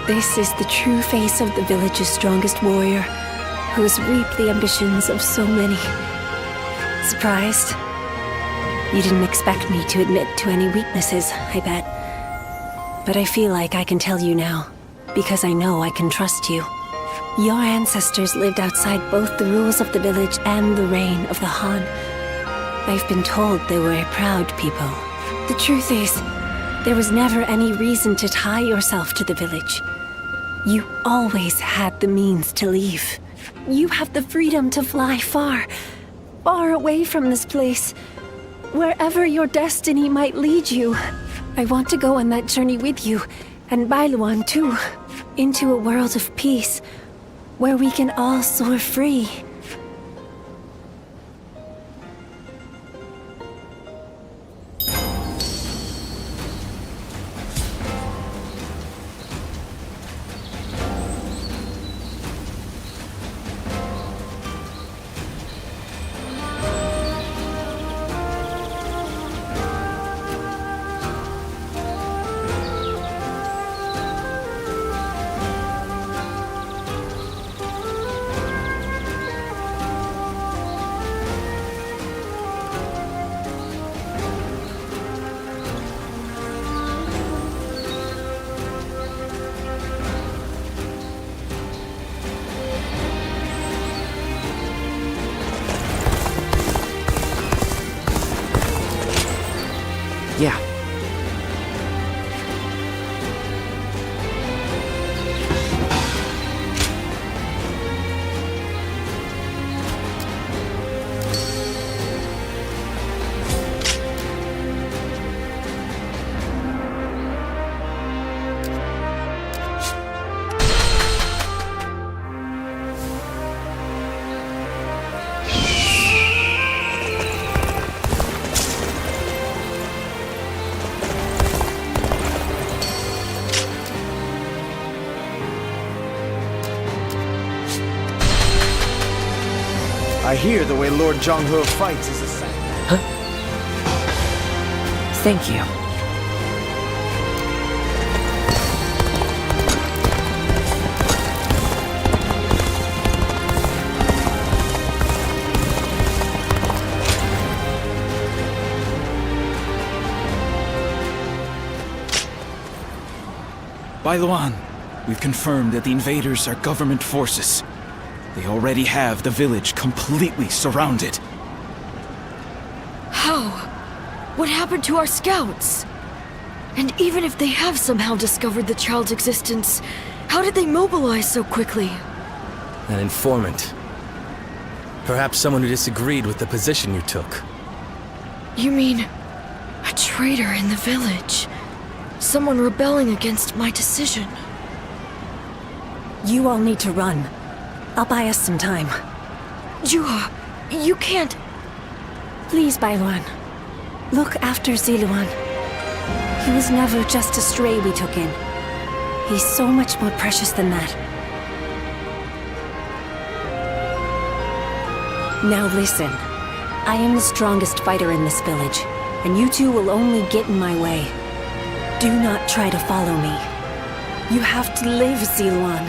This is the true face of the village's strongest warrior, who has reaped the ambitions of so many. Surprised? You didn't expect me to admit to any weaknesses, I bet. But I feel like I can tell you now, because I know I can trust you. Your ancestors lived outside both the rules of the village and the reign of the Han. I've been told they were a proud people. The truth is, there was never any reason to tie yourself to the village. You always had the means to leave. You have the freedom to fly far, far away from this place. Wherever your destiny might lead you. I want to go on that journey with you, and Bailuan too, into a world of peace, where we can all soar free. Yeah. I hear the way Lord Zhonghe fights is a sight. Huh? Thank you. Bailuan, we've confirmed that the invaders are government forces. They already have the village completely surrounded. How? What happened to our scouts? And even if they have somehow discovered the child's existence, how did they mobilize so quickly? An informant. Perhaps someone who disagreed with the position you took. You mean a traitor in the village? Someone rebelling against my decision? You all need to run. I'll buy us some time. Juha, you can't... Please, Bailuan. Look after Ziluan. He was never just a stray we took in. He's so much more precious than that. Now listen. I am the strongest fighter in this village, and you two will only get in my way. Do not try to follow me. You have to live, Ziluan.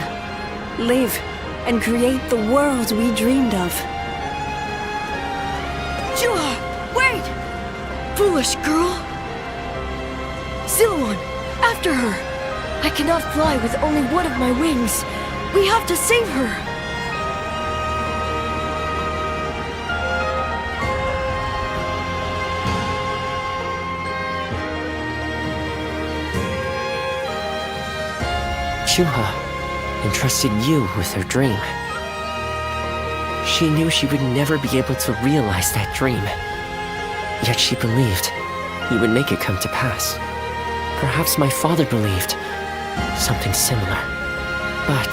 Live. And create the world we dreamed of. Juha, wait! Foolish girl! Ziluan, after her! I cannot fly with only one of my wings. We have to save her! Juha entrusted you with her dream. She knew she would never be able to realize that dream. Yet she believed he would make it come to pass. Perhaps my father believed something similar. But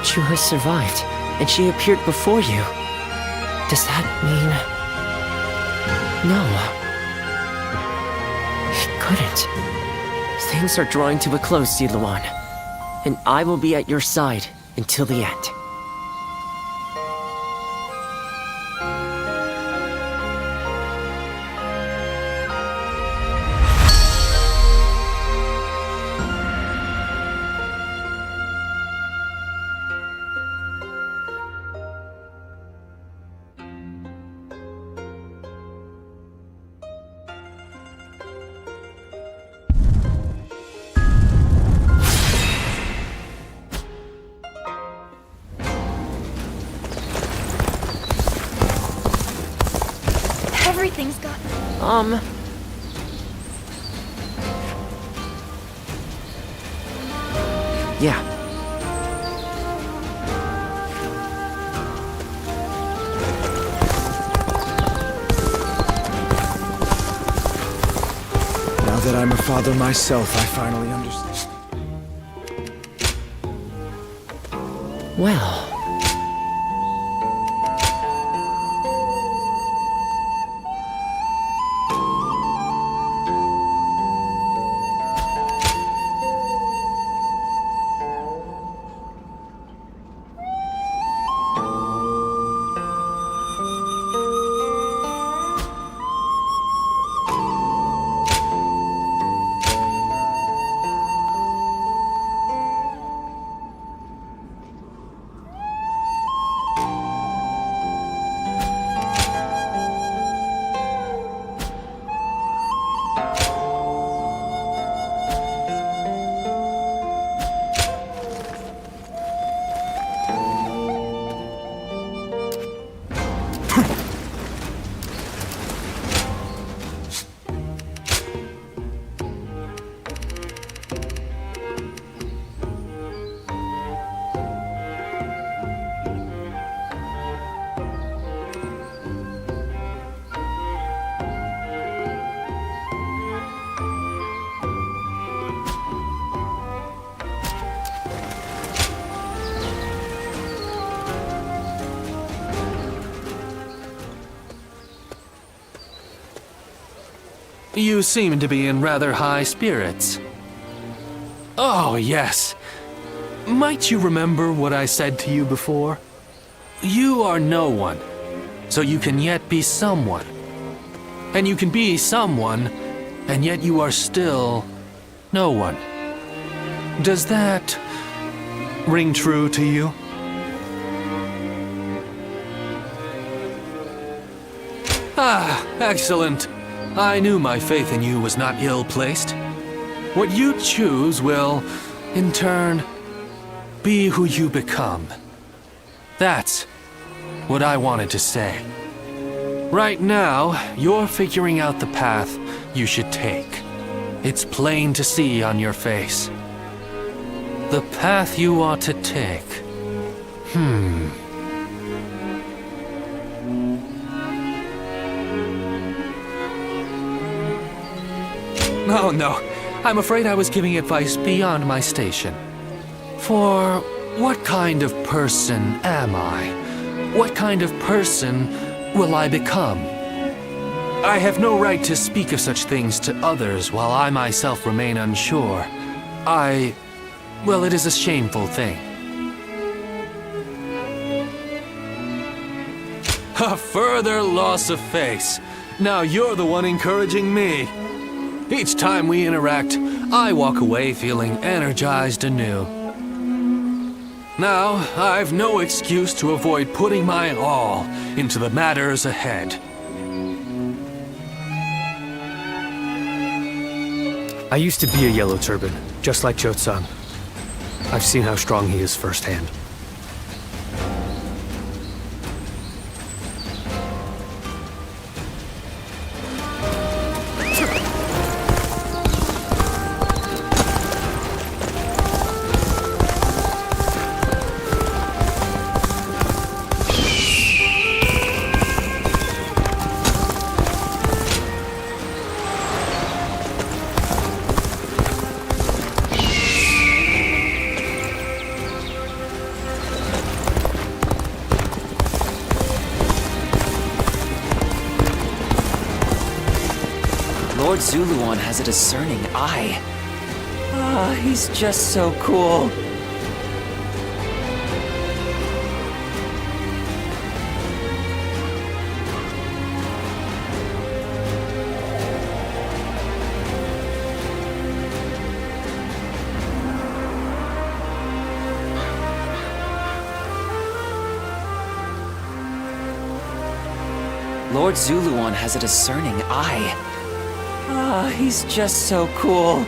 Juha survived, and she appeared before you. Does that mean... No. It couldn't. Things are drawing to a close, Ziluan. And I will be at your side until the end. Everything's got... Yeah. Now that I'm a father myself, I finally understand. Well... You seem to be in rather high spirits. Oh, yes. Might you remember what I said to you before? You are no one, so you can yet be someone. And you can be someone, and yet you are still no one. Does that ring true to you? Ah, excellent. I knew my faith in you was not ill-placed. What you choose will, in turn, be who you become. That's what I wanted to say. Right now, you're figuring out the path you should take. It's plain to see on your face. The path you ought to take. Oh no, I'm afraid I was giving advice beyond my station. For what kind of person am I? What kind of person will I become? I have no right to speak of such things to others while I myself remain unsure. Well, it is a shameful thing. A further loss of face. Now you're the one encouraging me. Each time we interact, I walk away feeling energized anew. Now, I've no excuse to avoid putting my all into the matters ahead. I used to be a Yellow Turban, just like Cho-Tsang. I've seen how strong he is firsthand. Lord Zuluan has a discerning eye. Ah, he's just so cool. Lord Zuluan has a discerning eye. Ah, he's just so cool.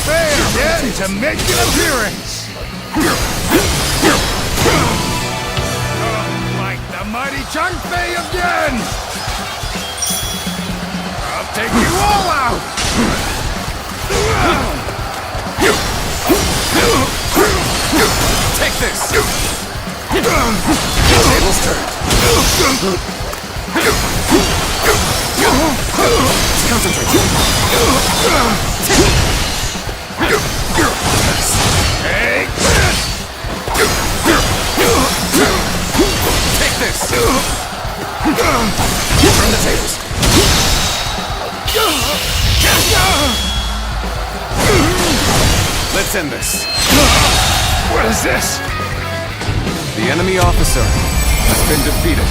failed yet to make an appearance! Like the mighty Chunfei again! I'll take you all out! Take this! Tables turned. Concentrate. Take this! Take this! Turn the tables. Let's end this. What is this? The enemy officer has been defeated.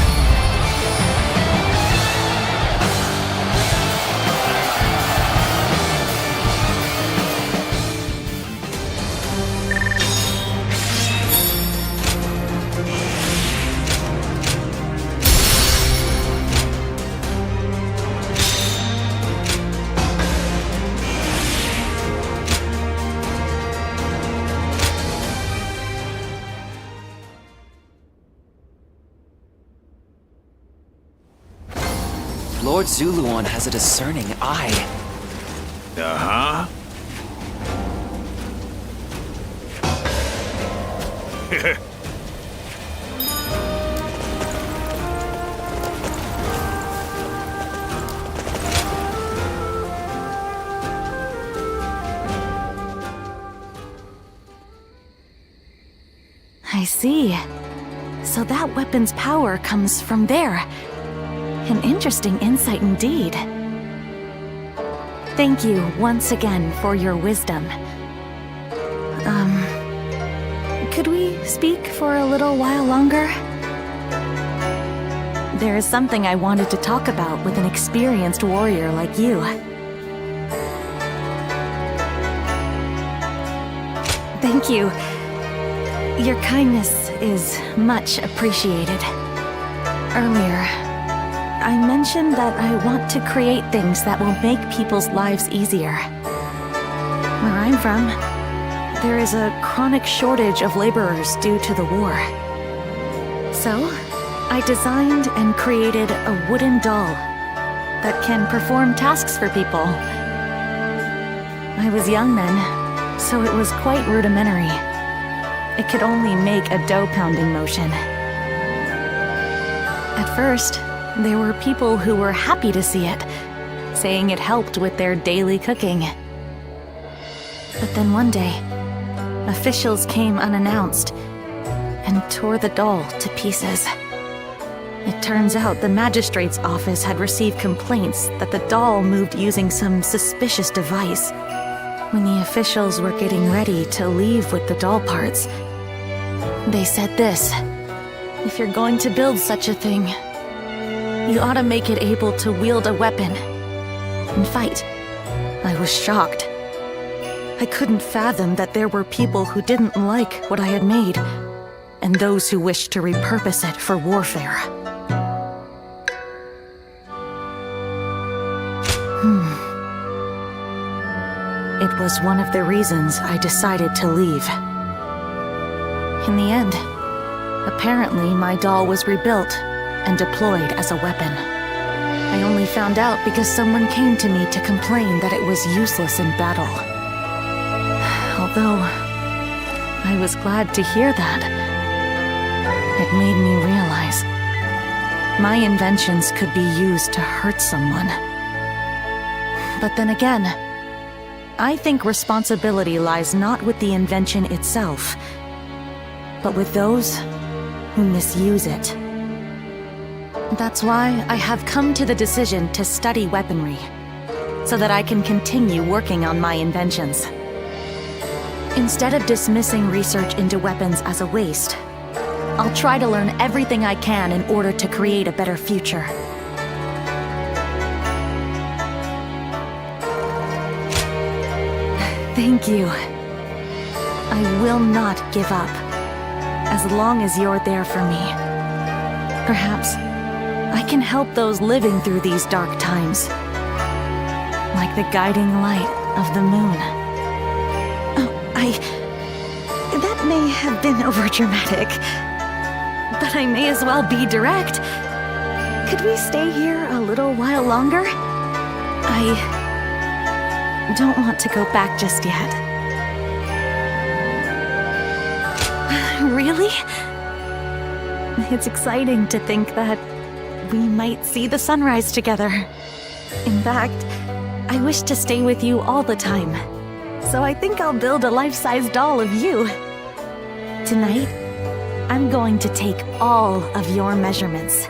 Lord Zuluon has a discerning eye. Uh-huh. I see. So that weapon's power comes from there. An interesting insight indeed. Thank you once again for your wisdom. Could we speak for a little while longer? There is something I wanted to talk about with an experienced warrior like you. Thank you. Your kindness is much appreciated. Earlier, I mentioned that I want to create things that will make people's lives easier. Where I'm from, there is a chronic shortage of laborers due to the war. So, I designed and created a wooden doll that can perform tasks for people. I was young then, so it was quite rudimentary. It could only make a dough-pounding motion. At first, there were people who were happy to see it, saying it helped with their daily cooking. But then one day, officials came unannounced and tore the doll to pieces. It turns out the magistrate's office had received complaints that the doll moved using some suspicious device. When the officials were getting ready to leave with the doll parts, they said this: "If you're going to build such a thing, you ought to make it able to wield a weapon and fight." I was shocked. I couldn't fathom that there were people who didn't like what I had made, and those who wished to repurpose it for warfare. It was one of the reasons I decided to leave. In the end, apparently my doll was rebuilt and deployed as a weapon. I only found out because someone came to me to complain that it was useless in battle. Although I was glad to hear that, it made me realize my inventions could be used to hurt someone. But then again, I think responsibility lies not with the invention itself, but with those who misuse it. That's why I have come to the decision to study weaponry, so that I can continue working on my inventions. Instead of dismissing research into weapons as a waste, I'll try to learn everything I can in order to create a better future. Thank you. I will not give up, as long as you're there for me. Perhaps I can help those living through these dark times, like the guiding light of the moon. That may have been overdramatic. But I may as well be direct. Could we stay here a little while longer? I don't want to go back just yet. Really? It's exciting to think that we might see the sunrise together. In fact, I wish to stay with you all the time. So I think I'll build a life-size doll of you. Tonight, I'm going to take all of your measurements.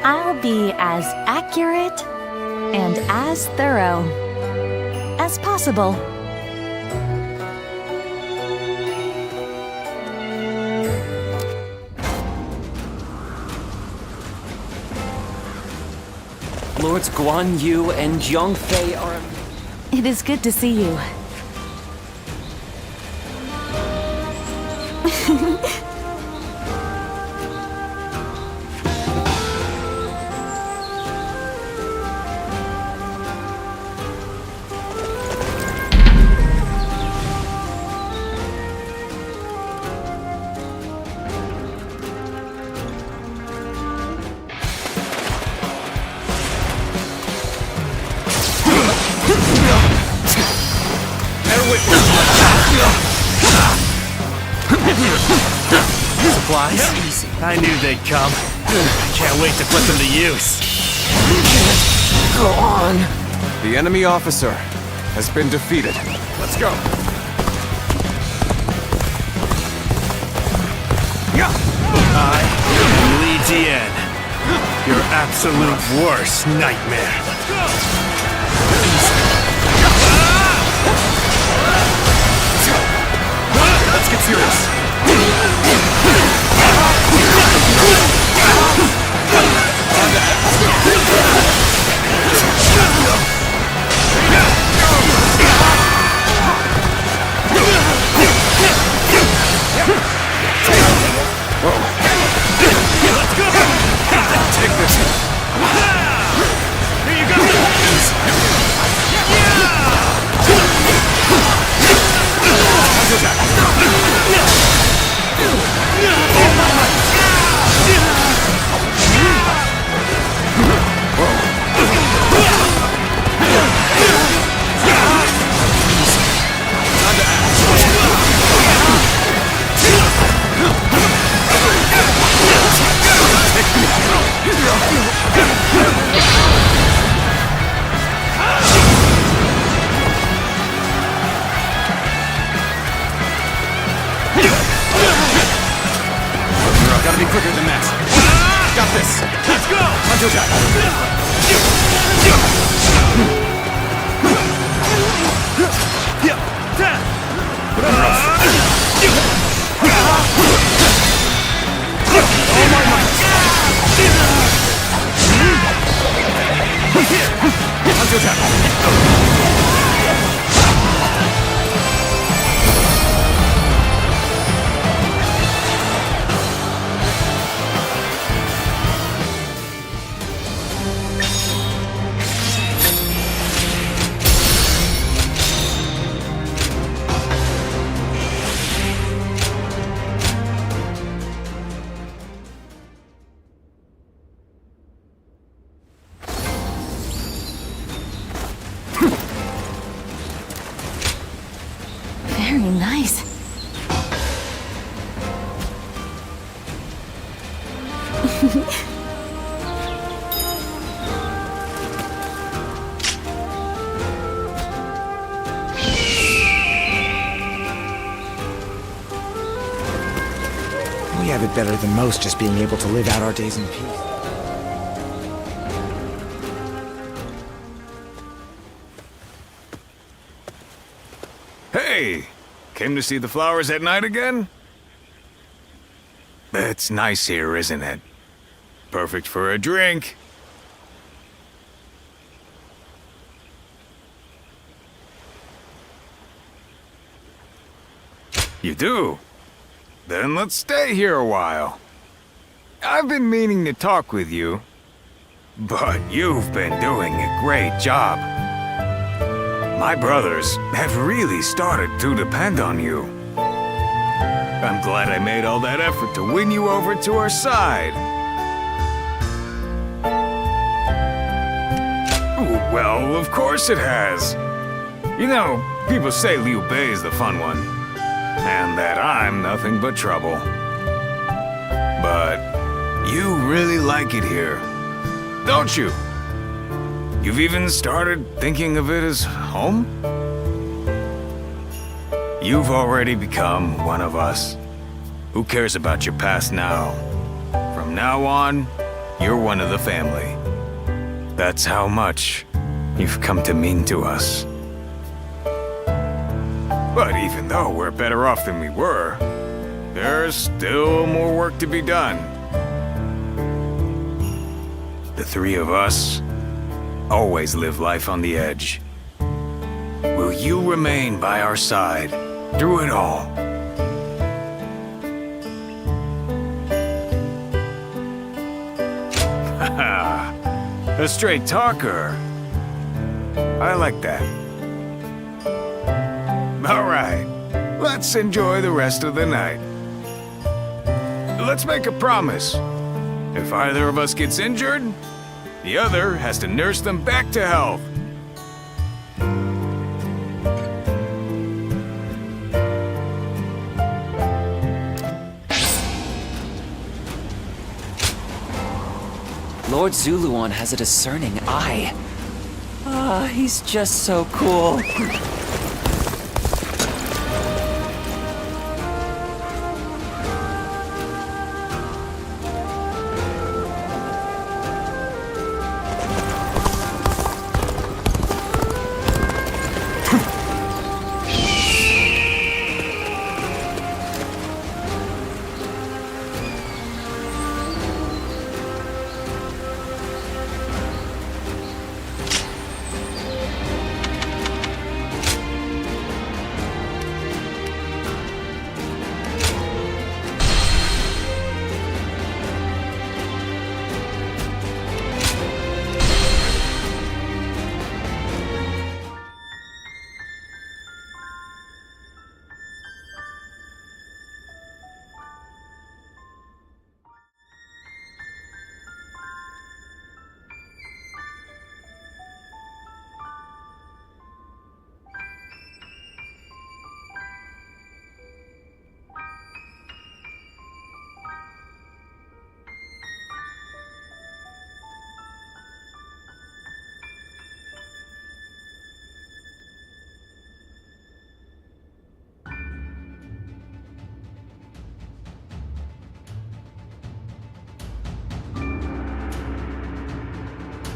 I'll be as accurate and as thorough as possible. Lords Guan Yu and Zhong Fei are... It is good to see you. Supplies? I knew they'd come. Can't wait to put them to use. Go on. The enemy officer has been defeated. Let's go. I am Li Jian, your absolute worst nightmare. Let's get serious. Take this. Here you go. Gotta be quicker than that. Got this. Let's go. Until Very nice. We have it better than most just being able to live out our days in peace. Hey! Came to see the flowers at night again? It's nice here, isn't it? Perfect for a drink. You do? Then let's stay here a while. I've been meaning to talk with you, but you've been doing a great job. My brothers have really started to depend on you. I'm glad I made all that effort to win you over to our side. Well, of course it has. You know, people say Liu Bei is the fun one, and that I'm nothing but trouble. But you really like it here, don't you? You've even started thinking of it as home? You've already become one of us. Who cares about your past now? From now on, you're one of the family. That's how much you've come to mean to us. But even though we're better off than we were, there's still more work to be done. The three of us always live life on the edge. Will you remain by our side through it all? Haha, a straight talker. I like that. All right, let's enjoy the rest of the night. Let's make a promise. If either of us gets injured, the other has to nurse them back to health. Lord Zuluan has a discerning eye. Ah, he's just so cool.